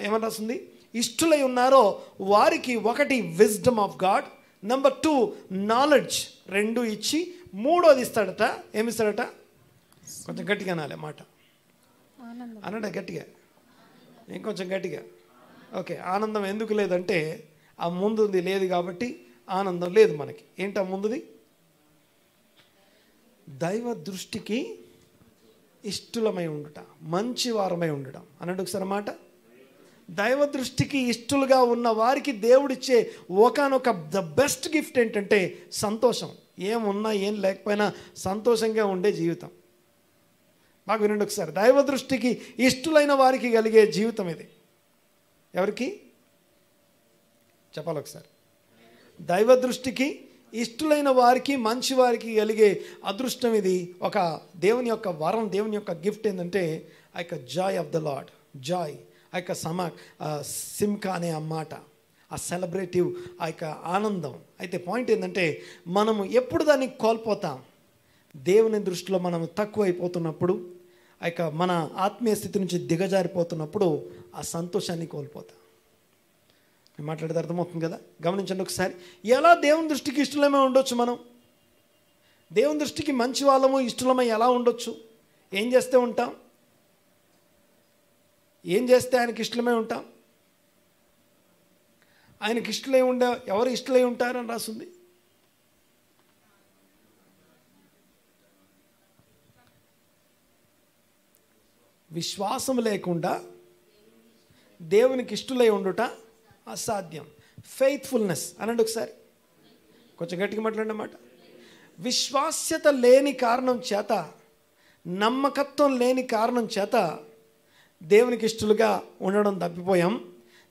ఏమని రాస్తుంది ఇష్టలై ఉన్నారో వారికి 1 wisdom of God, number 2 knowledge, 2 ఇచ్చి 3వది ఇస్తాడట. ఏమిస్తాడట? కొంచెం గట్టిగా అనాలి మాట, అన్నాడా గట్టిగా, ఇంకొంచెం గట్టిగా. ఓకే, ఆనందం ఎందుకు లేదంటే ఆ ముందుది లేదు కాబట్టి ఆనందం లేదు మనకి. ఏంటి ఆ ముందుది? దైవ దృష్టికి ఇష్టలమై ఉండుట, మంచి వారమై ఉండడం అన్నాడు ఒకసారి మాట. దైవ దృష్టికి ఇష్టలుగా ఉన్న వారికి దేవుడిచ్చే ఒకనొక ద బెస్ట్ గిఫ్ట్ ఏంటంటే సంతోషం. ఏమున్నా ఏం లేకపోయినా సంతోషంగా ఉండే జీవితం. బాగా వినండి ఒకసారి. దైవ దృష్టికి ఇష్టలైన వారికి కలిగే జీవితం ఇది. ఎవరికి చెప్పాలి ఒకసారి? దైవ దృష్టికి ఇష్టలైన వారికి, మంచి వారికి కలిగే అదృష్టం ఇది. ఒక దేవుని యొక్క వరం, దేవుని యొక్క గిఫ్ట్ ఏంటంటే ఆ యొక్క Joy of the lord, Joy, ఆ యొక్క సింకా అనే ఆ మాట, ఆ సెలబ్రేటివ్, ఆ యొక్క ఆనందం. అయితే పాయింట్ ఏంటంటే మనము ఎప్పుడు దాన్ని కోల్పోతాం? దేవుని దృష్టిలో మనం తక్కువైపోతున్నప్పుడు, ఆ యొక్క మన ఆత్మీయ స్థితి నుంచి దిగజారిపోతున్నప్పుడు ఆ సంతోషాన్ని కోల్పోతాం. నేను మాట్లాడితే అర్థమవుతుంది కదా? గమనించండి ఒకసారి. ఎలా దేవుని దృష్టికి ఇష్టలమై ఉండొచ్చు? మనం దేవుని దృష్టికి మంచి వాళ్ళము, ఇష్టలమై ఎలా ఉండొచ్చు? ఏం చేస్తూ ఉంటాం? ఏం చేస్తే ఆయనకి ఇష్టమై ఉంటాం? ఆయనకి ఇష్టలై ఉండే ఎవరు ఇష్టలై ఉంటారని రాసింది. విశ్వాసం లేకుండా దేవునికి ఇష్టలై ఉండుట అసాధ్యం. ఫెయిత్ఫుల్నెస్ అనండి ఒకసారి, కొంచెం గట్టిగా మాట్లాడినమాట. విశ్వాస్యత లేని కారణం చేత, నమ్మకత్వం లేని కారణం చేత దేవునికి ఇష్టలుగా ఉండడం తప్పిపోయాం.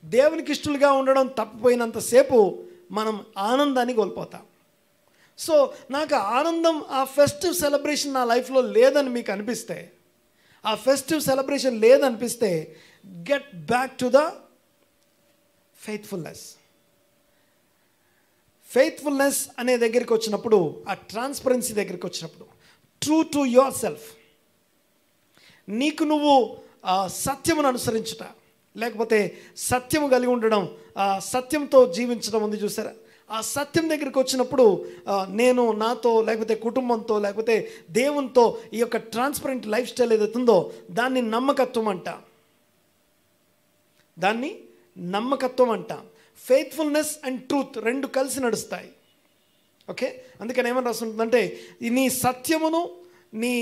దేవునికి ఇష్టలుగా ఉండడం తప్పిపోయినంతసేపు మనం ఆనందాన్ని కోల్పోతాం. సో నాకు ఆనందం, ఆ ఫెస్టివ్ సెలబ్రేషన్ నా లైఫ్లో లేదని మీకు అనిపిస్తే, ఆ ఫెస్టివ్ సెలబ్రేషన్ లేదనిపిస్తే, get back to the faithfulness. Faithfulness అనే దగ్గరికి వచ్చినప్పుడు, ఆ ట్రాన్స్పరెన్సీ దగ్గరికి వచ్చినప్పుడు, ట్రూ టు యువర్ సెల్ఫ్, నీకు నువ్వు సత్యమును అనుసరించుట, లేకపోతే సత్యము కలిగి ఉండడం, సత్యంతో జీవించడం ఉంది చూసారా. ఆ సత్యం దగ్గరికి వచ్చినప్పుడు నేను నాతో, లేకపోతే కుటుంబంతో, లేకపోతే దేవునితో ఈ యొక్క ట్రాన్స్పరెంట్ లైఫ్ స్టైల్ ఏదైతుందో దాన్ని నమ్మకత్వం అంట. దాన్ని నమ్మకత్వం అంట. ఫెయిత్ఫుల్నెస్ అండ్ ట్రూత్ రెండు కలిసి నడుస్తాయి. ఓకే, అందుకని ఏమని రాస్తుంటుందంటే, నీ సత్యమును నీ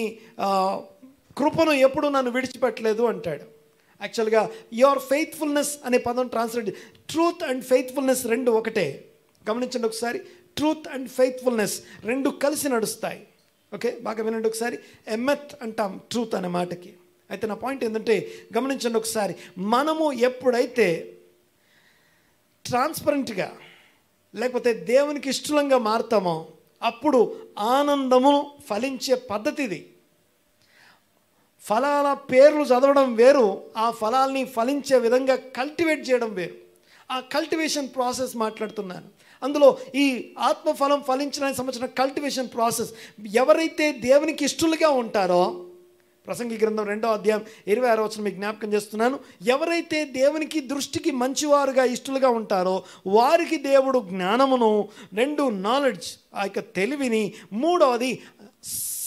కృపను ఎప్పుడు నన్ను విడిచిపెట్టలేదు అంటాడు. యాక్చువల్గా యువర్ ఫెయిత్ఫుల్నెస్ అనే పదం ట్రాన్స్లేట్, ట్రూత్ అండ్ ఫెయిత్ఫుల్నెస్ రెండు ఒకటే. గమనించండి ఒకసారి, ట్రూత్ అండ్ ఫెయిత్ఫుల్నెస్ రెండు కలిసి నడుస్తాయి. ఓకే, బాగా వినండి ఒకసారి. ఎమెత్ అంటాం ట్రూత్ అనే మాటకి. అయితే నా పాయింట్ ఏంటంటే, గమనించండి ఒకసారి, మనము ఎప్పుడైతే ట్రాన్స్పరెంట్గా లేకపోతే దేవునికి ఇష్టంగా మారుతామో అప్పుడు ఆనందము ఫలించే పద్ధతి ఇది. ఫలాల పేర్లు చదవడం వేరు, ఆ ఫలాల్ని ఫలించే విధంగా కల్టివేట్ చేయడం వేరు. ఆ కల్టివేషన్ ప్రాసెస్ మాట్లాడుతున్నాను. అందులో ఈ ఆత్మఫలం ఫలించడానికి సంబంధించిన కల్టివేషన్ ప్రాసెస్, ఎవరైతే దేవునికి ఇష్టలుగా ఉంటారో, ప్రసంగి గ్రంథం 2వ అధ్యాయం 26వ వచనం మీకు జ్ఞాపకం చేస్తున్నాను. ఎవరైతే దేవునికి దృష్టికి మంచివారుగా ఇష్టలుగా ఉంటారో వారికి దేవుడు జ్ఞానమును, 2 నాలెడ్జ్ ఆ యొక్క తెలివిని, 3వది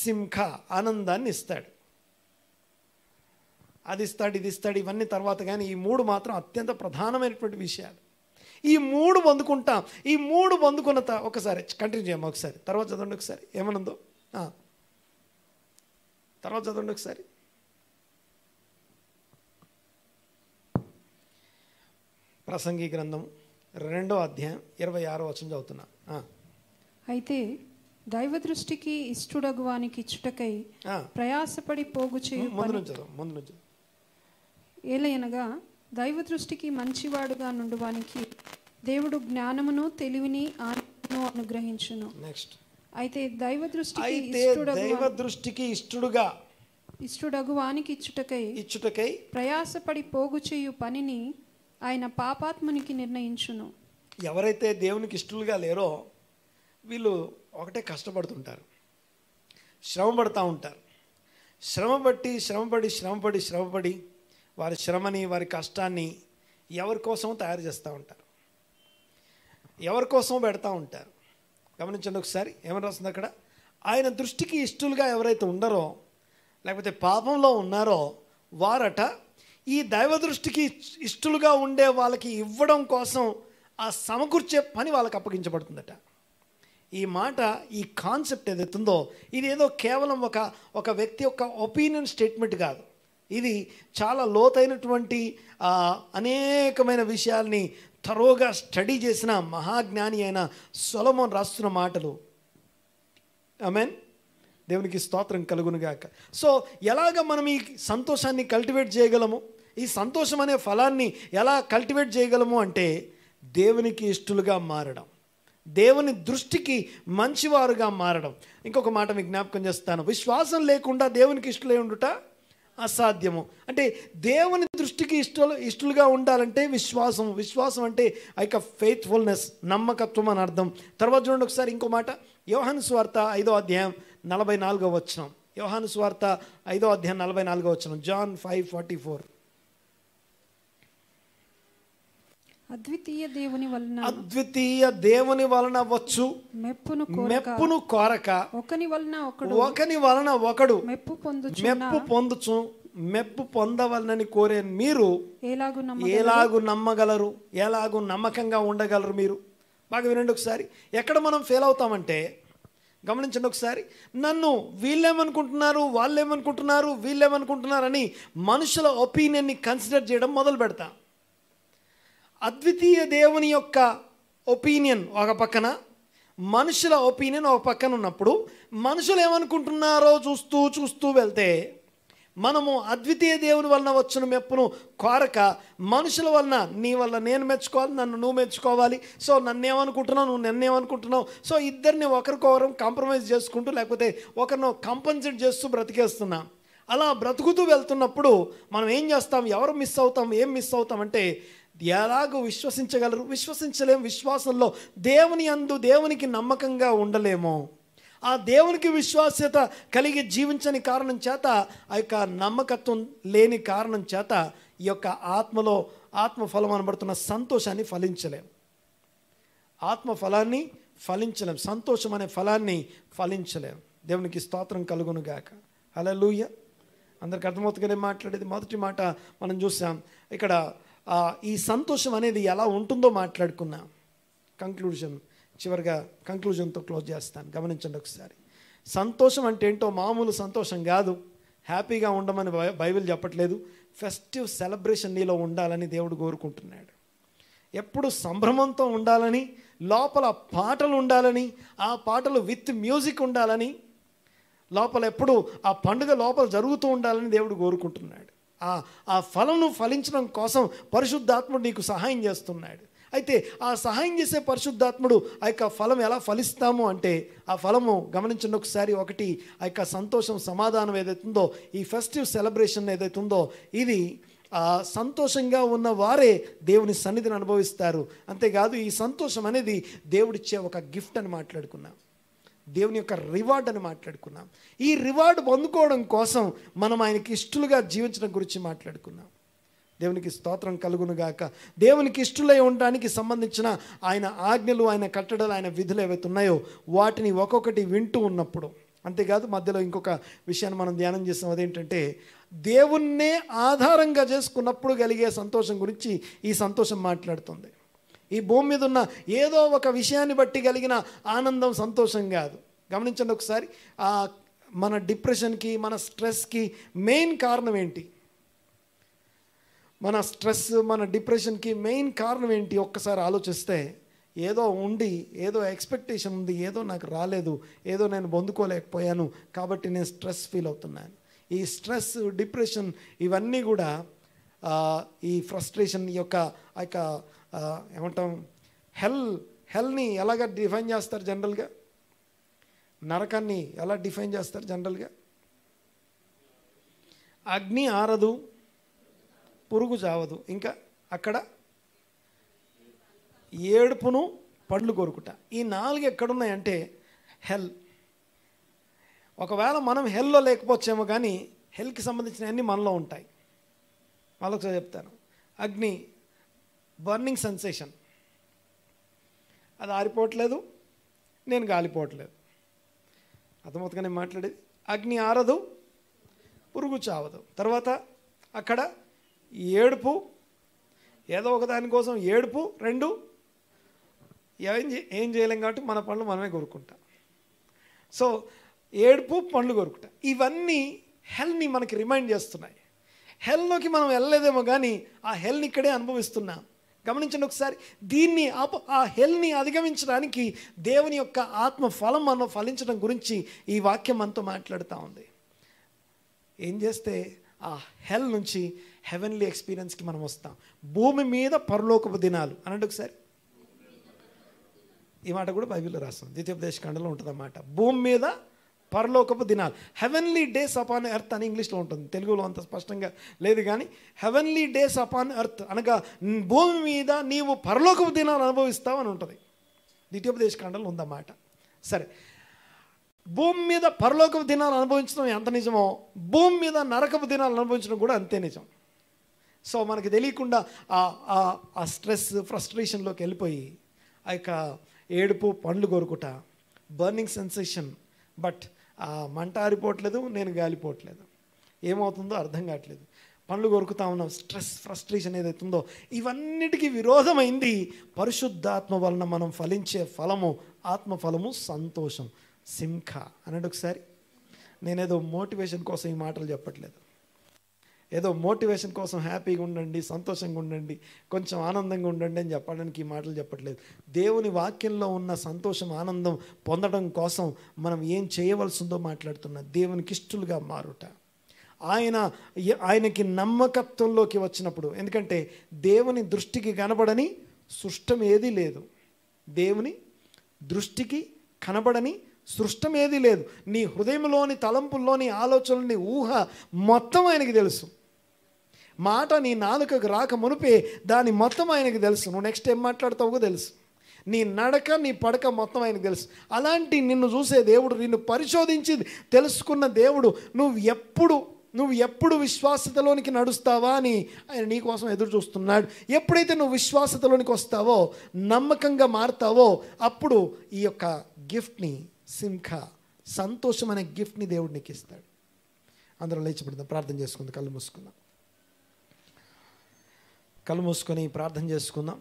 సింఖ ఆనందాన్ని ఇస్తాడు. అది ఇస్తాడు, ఇది ఇస్తాడు, ఇవన్నీ తర్వాత. కానీ ఈ 3 మాత్రం అత్యంత ప్రధానమైనటువంటి విషయాలు. ఈ 3 పొందుకుంటాం. ఈ 3 పొందుకున్న ఒకసారి కంటిన్యూ చేయమ్మా ఒకసారి, తర్వాత చదవండి ఒకసారి ఏమనుందో, తర్వాత చదవండి ఒకసారి. ప్రసంగి గ్రంథం 2వ అధ్యాయం 26వ వచనం చదువుతున్నా. అయితే దైవ దృష్టికి ఇష్టడగువానికి ఇచ్చుటకై ప్రయాసపడి పోగు చేయు ముందు ఏలయనగా దైవ దృష్టికి మంచివాడుగా నుండువానికి దేవుడు జ్ఞానమును, తెలివిని, ఆనందమును అనుగ్రహించును. నెక్స్ట్, అయితే దైవ దృష్టికి ఇష్టడగువానికి ఇచ్చుటకై ప్రయాసపడి పోగు చేయు పనిని ఆయన పాపాత్మునికి నిర్ణయించును. ఎవరైతే దేవునికి ఇష్టలుగా లేరో వీళ్ళు ఒకటే కష్టపడుతుంటారు, శ్రమ పడుతూ ఉంటారు. శ్రమపడి వారి శ్రమని, వారి కష్టాన్ని ఎవరి కోసం తయారు చేస్తూ ఉంటారు, ఎవరి కోసం పెడతా ఉంటారు. గమనించండి ఒకసారి ఏమని రాస్తుంది అక్కడ. ఆయన దృష్టికి ఇష్టలుగా ఎవరైతే ఉండరో, లేకపోతే పాపంలో ఉన్నారో వారట ఈ దైవ దృష్టికి ఇష్టలుగా ఉండే వాళ్ళకి ఇవ్వడం కోసం ఆ సమకూర్చే పని వాళ్ళకి అప్పగించబడుతుందట. ఈ మాట, ఈ కాన్సెప్ట్ ఏదైతుందో ఇది ఏదో కేవలం ఒక వ్యక్తి యొక్క ఒపీనియన్ స్టేట్మెంట్ కాదు. ఇది చాలా లోతైనటువంటి అనేకమైన విషయాల్ని థరోగా స్టడీ చేసిన మహాజ్ఞాని అయిన సొలొమోన్ రాస్తున్న మాటలు. ఆమేన్, దేవునికి స్తోత్రం కలుగునుగాక. సో ఎలాగ మనం ఈ సంతోషాన్ని కల్టివేట్ చేయగలము, ఈ సంతోషం అనే ఫలాన్ని ఎలా కల్టివేట్ చేయగలము అంటే దేవునికి ఇష్టలుగా మారడం, దేవుని దృష్టికి మంచివారుగా మారడం. ఇంకొక మాట మీకు జ్ఞాపకం చేస్తాను, విశ్వాసం లేకుండా దేవునికి ఇష్టలై ఉండుట అసాధ్యము. అంటే దేవుని దృష్టికి ఇష్టలుగా ఉండాలంటే విశ్వాసం అంటే ఆ యొక్క ఫెయిత్ఫుల్నెస్, నమ్మకత్వం అని అర్థం. తర్వాత చూడండి ఒకసారి ఇంకో మాట, యోహాను సువార్త 5వ అధ్యాయం 44వ వచనం. యోహాను సువార్త 5వ అధ్యాయం 44వ వచనం. John 5:44. అద్వితీయ దేవుని వలన వచ్చు మెప్పును కోరక ఒకని వలన ఒకడు మెప్పు పొందుచు మెప్పు పొందవలనని కోరే మీరు ఎలాగు నమ్మగలరు, ఎలాగు నమ్మకంగా ఉండగలరు? మీరు బాగా వినండి ఒకసారి. ఎక్కడ మనం ఫెయిల్ అవుతామంటే, గమనించండి ఒకసారి, నన్ను వీళ్ళేమనుకుంటున్నారు, వాళ్ళేమనుకుంటున్నారు, వీళ్ళేమనుకుంటున్నారని మనుషుల ఒపీనియన్ని కన్సిడర్ చేయడం మొదలు పెడతాం. అద్వితీయ దేవుని యొక్క ఒపీనియన్ ఒక పక్కన, మనుషుల ఒపీనియన్ ఒక పక్కన ఉన్నప్పుడు మనుషులు ఏమనుకుంటున్నారో చూస్తూ చూస్తూ వెళ్తే మనము అద్వితీయ దేవుని వలన వచ్చిన మెప్పును కోరక మనుషుల వలన, నీ వల్ల నేను మెచ్చుకోవాలి, నన్ను నువ్వు మెచ్చుకోవాలి, సో నన్నేమనుకుంటున్నావు, నువ్వు నన్నేమనుకుంటున్నావు, సో ఇద్దరిని ఒకరికొకరం కాంప్రమైజ్ చేసుకుంటూ లేకపోతే ఒకరిని కంపన్సేట్ చేస్తూ బ్రతికేస్తున్నాం. అలా బ్రతుకుతూ వెళ్తున్నప్పుడు మనం ఏం చేస్తాం, ఎవరు మిస్ అవుతాం, ఏం మిస్ అవుతామంటే, ఎలాగో విశ్వసించగలరు, విశ్వసించలేము. విశ్వాసంలో దేవుని యందు దేవునికి నమ్మకంగా ఉండలేము. ఆ దేవునికి విశ్వాస్యత కలిగి జీవించని కారణం చేత, ఆ యొక్క నమ్మకత్వం లేని కారణం చేత ఈ యొక్క ఆత్మలో ఆత్మఫలం అనబడుతున్న సంతోషాన్ని ఫలించలేము. ఆత్మఫలాన్ని ఫలించలేము, సంతోషం అనే ఫలాన్ని ఫలించలేము. దేవునికి స్తోత్రం కలుగును గాక. హల్లెలూయా. అందరికి అర్థమవుతుందనే మాట్లాడేది. మొదటి మాట మనం చూసాం. ఇక్కడ ఈ సంతోషం అనేది ఎలా ఉంటుందో మాట్లాడుకున్నాం. చివరిగా కంక్లూజన్తో క్లోజ్ చేస్తాను. గమనించండి ఒకసారి. సంతోషం అంటే ఏంటో మామూలు సంతోషం కాదు. హ్యాపీగా ఉండమని బైబిల్ చెప్పట్లేదు. ఫెస్టివ్ సెలబ్రేషన్ నీలో ఉండాలని దేవుడు కోరుకుంటున్నాడు. ఎప్పుడు సంభ్రమంతో ఉండాలని, లోపల పాటలు ఉండాలని, ఆ పాటలు విత్ మ్యూజిక్ ఉండాలని, లోపల ఎప్పుడు ఆ పండుగ లోపల జరుగుతూ ఉండాలని దేవుడు కోరుకుంటున్నాడు. ఆ ఫలం ఫలించడం కోసం పరిశుద్ధాత్ముడు నీకు సహాయం చేస్తున్నాడు. అయితే ఆ సహాయం చేసే పరిశుద్ధాత్ముడు ఆ యొక్క ఫలం ఎలా ఫలిస్తాము అంటే, ఆ ఫలము గమనించండి ఒకసారి. ఒకటి, ఆ యొక్క సంతోషం, సమాధానం ఏదైతుందో, ఈ ఫెస్టివ్ సెలబ్రేషన్ ఏదైతుందో, ఇది సంతోషంగా ఉన్న వారే దేవుని సన్నిధిని అనుభవిస్తారు. అంతేకాదు, ఈ సంతోషం అనేది దేవుడిచ్చే ఒక గిఫ్ట్ అని మాట్లాడుకున్నాం, దేవుని యొక్క రివార్డ్ అని మాట్లాడుకున్నాం. ఈ రివార్డ్ పొందుకోవడం కోసం మనం ఆయనకి ఇష్టలుగా జీవించడం గురించి మాట్లాడుకున్నాం. దేవునికి స్తోత్రం కలుగును గాక. దేవునికి ఇష్టలై ఉండడానికి సంబంధించిన ఆయన ఆజ్ఞలు, ఆయన కట్టడలు, ఆయన విధులు ఏవైతే ఉన్నాయో వాటిని ఒక్కొక్కటి వింటూ ఉన్నప్పుడు, అంతేకాదు మధ్యలో ఇంకొక విషయాన్ని మనం ధ్యానం చేస్తాం. అదేంటంటే, దేవుణ్ణే ఆధారంగా చేసుకున్నప్పుడు కలిగే సంతోషం గురించి ఈ సంతోషం మాట్లాడుతుంది. ఈ భూమి మీద ఉన్న ఏదో ఒక విషయాన్ని బట్టి కలిగిన ఆనందం సంతోషం కాదు. గమనించండి ఒకసారి. మన డిప్రెషన్కి, మన స్ట్రెస్కి మెయిన్ కారణం ఏంటి? మన స్ట్రెస్, మన డిప్రెషన్కి మెయిన్ కారణం ఏంటి? ఒక్కసారి ఆలోచిస్తే, ఏదో ఉండి, ఏదో ఎక్స్పెక్టేషన్ ఉంది, ఏదో నాకు రాలేదు, ఏదో నేను పొందుకోలేకపోయాను కాబట్టి నేను స్ట్రెస్ ఫీల్ అవుతున్నాను. ఈ స్ట్రెస్, డిప్రెషన్ ఇవన్నీ కూడా ఈ ఫ్రస్ట్రేషన్ యొక్క ఏమంటాం, హెల్ని ఎలాగ డిఫైన్ చేస్తారు జనరల్గా? నరకాన్ని ఎలా డిఫైన్ చేస్తారు జనరల్గా? అగ్ని ఆరదు, పురుగు చావదు, ఇంకా అక్కడ ఏడుపును పండ్లు కొరుకుట. ఈ 4 ఎక్కడున్నాయంటే హెల్. ఒకవేళ మనం హెల్లో లేకపోవచ్చేమో కానీ హెల్కి సంబంధించిన అన్నీ మనలో ఉంటాయి. మళ్ళొకసారి చెప్తాను. అగ్ని, బర్నింగ్ సెన్సేషన్, అది ఆరిపోవట్లేదు, నేను గాలిపోవట్లేదు. అర్థమవుతుందని మాట్లాడేది. అగ్ని ఆరదు, పురుగు చావదు. తర్వాత అక్కడ ఏడుపు, ఏదో ఒక దానికోసం ఏడుపు. 2, ఏం చేయలేం కాబట్టి మన పనులు మనమే కొరుకుంటాం. సో ఏడుపు, పండ్లు కొరుకుట, ఇవన్నీ హెల్ని మనకి రిమైండ్ చేస్తున్నాయి. హెల్లోకి మనం వెళ్ళలేదేమో కానీ ఆ హెల్ని ఇక్కడే అనుభవిస్తున్నాం. గమనించండి ఒకసారి. దీన్ని ఆ హెల్ని అధిగమించడానికి దేవుని యొక్క ఆత్మ ఫలం మనం ఫలించడం గురించి ఈ వాక్యం మనతో మాట్లాడుతూ ఉంది. ఏం చేస్తే ఆ హెల్ నుంచి హెవెన్లీ ఎక్స్పీరియన్స్కి మనం వస్తాం. భూమి మీద పరలోకపు దినాలు అనండి ఒకసారి. ఈ మాట కూడా బైబిల్లో రాస్తాం, ద్వితీయోపదేశకాండలో ఉంటుంది అన్నమాట. భూమి మీద పరలోకపు దినాలు, హెవెన్లీ డేస్ అపాన్ ఎర్త్ అని ఇంగ్లీష్లో ఉంటుంది, తెలుగులో అంత స్పష్టంగా లేదు కానీ హెవెన్లీ డేస్ అపాన్ ఎర్త్ అనగా భూమి మీద నీవు పరలోకపు దినాలు అనుభవిస్తావు అని ఉంటుంది. ద్వితీయోపదేశకాండలో ఉందన్నమాట. సరే, భూమి మీద పరలోకపు దినాలు అనుభవించడం ఎంత నిజమో, భూమి మీద నరకపు దినాలు అనుభవించడం కూడా అంతే నిజం. సో మనకి తెలియకుండా ఆ స్ట్రెస్, ఫ్రస్ట్రేషన్లోకి వెళ్ళిపోయి ఆ యొక్క ఏడుపు, పండ్లు కొరుకుట, బర్నింగ్ సెన్సేషన్, బట్ మంట ఆరిపోవట్లేదు, నేను గాలిపోవట్లేదు. ఏమవుతుందో అర్థం కావట్లేదు. పనులు కొరుకుతా ఉన్నాం, స్ట్రెస్, ఫ్రస్ట్రేషన్ ఏదైతే ఉందో ఇవన్నిటికీ విరోధమైంది పరిశుద్ధాత్మ వలన మనం ఫలించే ఫలము, ఆత్మఫలము సంతోషం, సింఖ అనండి. ఒకసారి నేనేదో మోటివేషన్ కోసం ఈ మాటలు చెప్పట్లేదు, ఏదో మోటివేషన్ కోసం హ్యాపీగా ఉండండి, సంతోషంగా ఉండండి, కొంచెం ఆనందంగా ఉండండి అని చెప్పడానికి ఈ మాటలు చెప్పట్లేదు. దేవుని వాక్యంలో ఉన్న సంతోషం, ఆనందం పొందడం కోసం మనం ఏం చేయవలసిందో మాట్లాడుతున్నా. దేవునికి ఇష్టలుగా మారుట, ఆయనకి నమ్మకత్వంలోకి వచ్చినప్పుడు. ఎందుకంటే దేవుని దృష్టికి కనబడని సృష్టం ఏదీ లేదు, దేవుని దృష్టికి కనబడని సృష్టం ఏదీ లేదు. నీ హృదయంలోని తలంపుల్లోని ఆలోచనలోని ఊహ మొత్తం ఆయనకి తెలుసు. మాట నీ నాలుకకు రాక మునిపే దాని మొత్తం ఆయనకు తెలుసు. నువ్వు నెక్స్ట్ ఏం మాట్లాడతావో తెలుసు. నీ నడక, నీ పడక మొత్తం ఆయనకు తెలుసు. అలాంటి నిన్ను చూసే దేవుడు, నిన్ను పరిశోధించి తెలుసుకున్న దేవుడు, నువ్వు ఎప్పుడు విశ్వాసతలోనికి నడుస్తావా అని ఆయన నీ కోసం ఎదురు చూస్తున్నాడు. ఎప్పుడైతే నువ్వు విశ్వాసతలోనికి వస్తావో, నమ్మకంగా మారుతావో, అప్పుడు ఈ యొక్క గిఫ్ట్ని, సింఖ, సంతోషం అనే గిఫ్ట్ని దేవుడు నీకు ఇస్తాడు. అందరూ లేచిపడదాం, ప్రార్థన చేసుకుందాం. కళ్ళు మూసుకొని ప్రార్థన చేసుకుందాం.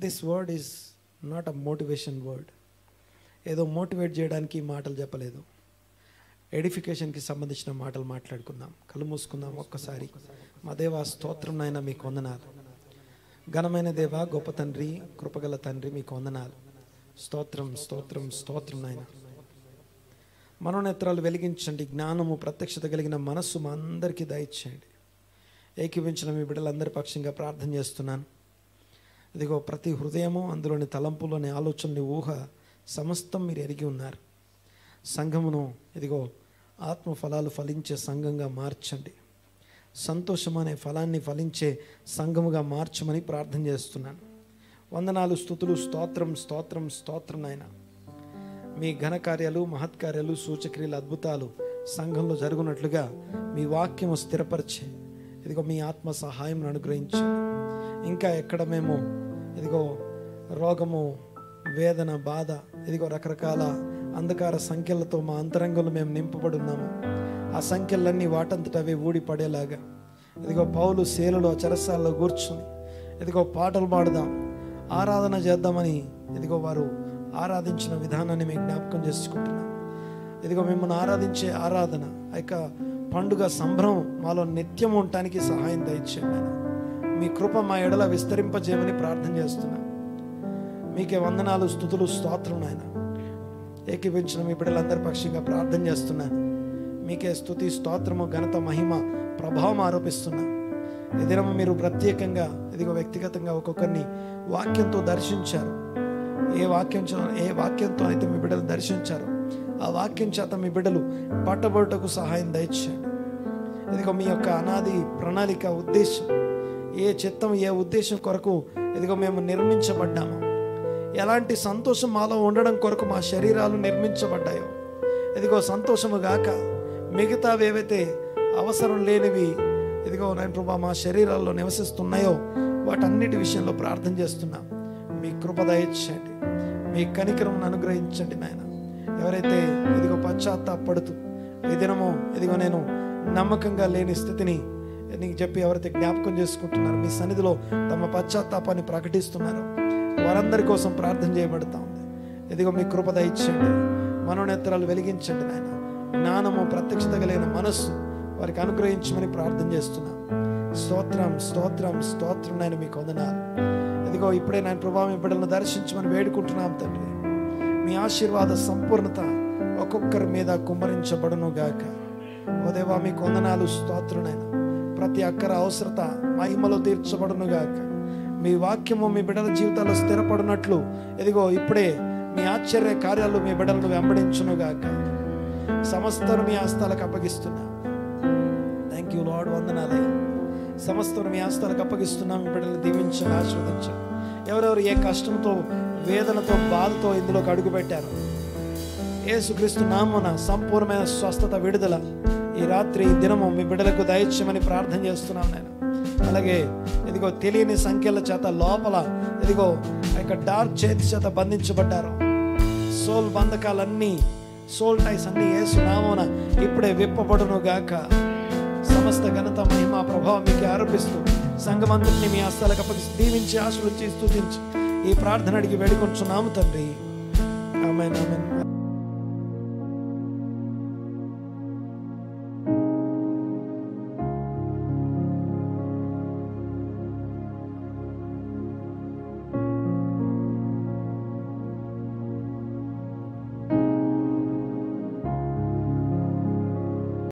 This word is not a motivation word. ఏదో మోటివేట్ చేయడానికి మాటలు చెప్పలేదు, ఎడిఫికేషన్కి సంబంధించిన మాటలు మాట్లాడుకుందాం. కళ్ళు మూసుకుందాం ఒక్కసారి. మా దేవా, స్తోత్రం నాయన, మీకు వందనాలు. ఘనమైన దేవా, గొప్ప తండ్రి, కృపగల తండ్రి, మీకు వందనాలు. స్తోత్రం, స్తోత్రం, స్తోత్రం నాయన. మనోనేత్రాలు వెలిగించండి, జ్ఞానము, ప్రత్యక్షత కలిగిన మనస్సు మా అందరికీ దయచేయండి. ఏకీవించిన మీ బిడ్డలందరి పక్షంగా ప్రార్థన చేస్తున్నాను. ఇదిగో ప్రతి హృదయము, అందులోని తలంపులోని ఆలోచనని, ఊహ సమస్తం మీరు ఎరిగి ఉన్నారు. సంఘమును ఇదిగో ఆత్మఫలాలు ఫలించే సంఘంగా మార్చండి. సంతోషం అనే ఫలాన్ని ఫలించే సంఘముగా మార్చమని ప్రార్థన చేస్తున్నాను. వందనాలు, స్తుతులు, స్తోత్రం, స్తోత్రం, స్తోత్రం నాయన. మీ ఘనకార్యాలు, మహత్కార్యాలు, సూచక్రియలు, అద్భుతాలు సంఘంలో జరుగునట్లుగా మీ వాక్యము స్థిరపరిచే ఇదిగో మీ ఆత్మ సహాయం అనుగ్రహించండి. ఇంకా ఎక్కడ మేము ఇదిగో రోగము, వేదన, బాధ, ఇదిగో రకరకాల అంధకార సంఖ్యలతో మా అంతరంగంలో మేము నింపబడి ఉన్నాము, ఆ సంఖ్యలన్నీ వాటంతటవే ఊడి పడేలాగా ఇదిగో పౌలు శేలలో చెరసాలలో కూర్చుని ఇదిగో పాటలు పాడుదాం, ఆరాధన చేద్దామని ఇదిగో వారు ఆరాధించిన విధానాన్ని మేము జ్ఞాపకం చేసుకుంటున్నాం. ఇదిగో మిమ్మల్ని ఆరాధించే ఆరాధన, ఆ యొక్క పండుగ సంభ్రమం మాలో నిత్యం ఉండటానికి సహాయం దయచేయండి. మీ కృప మా ఎడల విస్తరింపజేయమని ప్రార్థన చేస్తున్నాం. మీకే వందనాలు, స్తుతులు, స్తోత్రం నాయన. ఏకీవించిన మీ బిడ్డలందరి పక్షంగా ప్రార్థన చేస్తున్నాను. మీకే స్తుతి, స్తోత్రము, ఘనత, మహిమ, ప్రభావం ఆరోపిస్తున్నా. ఈ దినము మీరు ప్రత్యేకంగా ఇదిగో వ్యక్తిగతంగా ఒక్కొక్కరిని వాక్యంతో దర్శించారు. ఏ వాక్యంతో అయితే మీ బిడ్డలు దర్శించారు, ఆ వాక్యం చేత మీ బిడ్డలు పట్టబడుటకు సహాయం దయచేయండి. ఇదిగో మీ యొక్క అనాది ప్రణాళిక, ఉద్దేశం, ఏ చిత్తం, ఏ ఉద్దేశం కొరకు ఇదిగో మేము నిర్మించబడ్డాము, ఎలాంటి సంతోషం మాలో ఉండడం కొరకు మా శరీరాలు నిర్మించబడ్డాయో, ఇదిగో సంతోషము గాక మిగతావి ఏవైతే అవసరం లేనివి ఇదిగో నేను ప్రభా మా శరీరాల్లో నివసిస్తున్నాయో వాటన్నిటి విషయంలో ప్రార్థన చేస్తున్నాం. మీ కృప దయచేయండి, మీ కనికరమును అనుగ్రహించండి నాయన. ఎవరైతే ఇదిగో పశ్చాత్తాపడుతూ ఈ దినము ఇదిగో నేను నమ్మకంగా లేని స్థితిని నీకు చెప్పి ఎవరైతే జ్ఞాపకం చేసుకుంటున్నారో, మీ సన్నిధిలో తమ పశ్చాత్తాపాన్ని ప్రకటిస్తున్నారో వారందరి కోసం ప్రార్థన చేయబడతా ఉంది. ఇదిగో మీ కృప దయచేయండి, మనోనేత్రాలు వెలిగించండి నాయన. జ్ఞానము, ప్రత్యక్షత కలిగిన మనస్సు వారికి అనుగ్రహించమని ప్రార్థన చేస్తున్నాం. స్తోత్రం, స్తోత్రం, స్తోత్రం నాయన, మీకు వందనాలు. ఇదిగో ఇప్పుడే నాయన ప్రభావం మీ బిడ్డలను దర్శించమని వేడుకుంటున్నాం తండ్రి. మీ ఆశీర్వాద సంపూర్ణత ఒక్కొక్కరి మీద కుమ్మరించబడును గాక. ఓ దేవా, మీకు వందనాలు, స్తోత్రం నాయన. ప్రతి అక్కర అవసరత మహిమలో తీర్చబడును గాక. మీ వాక్యము మీ బిడ్డల జీవితాల్లో స్థిరపడినట్లు ఇదిగో ఇప్పుడే మీ ఆశ్చర్య కార్యాలు మీ బిడ్డలను వెంబడించును గాక. సమస్తను మీ హస్తాలకు అప్పగిస్తున్నా. థ్యాంక్ యూ లార్డ్, వందనాలయ్య. సమస్తను మీ హస్తాలకు అప్పగిస్తున్నా. మీ బిడ్డలను దీవించండి, ఆశీర్వదించండి. ఎవరెవరు ఏ కష్టంతో, వేదనతో, బాధతో ఇందులోకి అడుగు పెట్టారు, యేసుక్రీస్తు నామమున సంపూర్ణమైన స్వస్థత, విడుదల ఈ రాత్రి, ఈ దినము మీ బిడ్డలకు దయచేయమని ప్రార్థన చేస్తున్నాం నేను. అలాగే ఇదిగో తెలియని సంఖ్యల చేత లోపల ఇదిగో ఆ యొక్క డార్క్ చేతి చేత బంధించబడ్డారు, సోల్ బంధకాలన్నీ సోల్ టైస్ అన్ని యేసు నామమున ఇప్పుడే విప్పబడును గాక. సమస్త ఘనత మహిమ ప్రభావం మీకు ఆరోపిస్తూ సంఘమంతటిని మీ హస్తాలకు అప్పగిస్తూ దీవించి ఆశీర్వదించి స్తుతించి ఈ ప్రార్థన అడిగి వేడుకొంచున్నాము తండ్రి. ఆమేన్ ఆమేన్.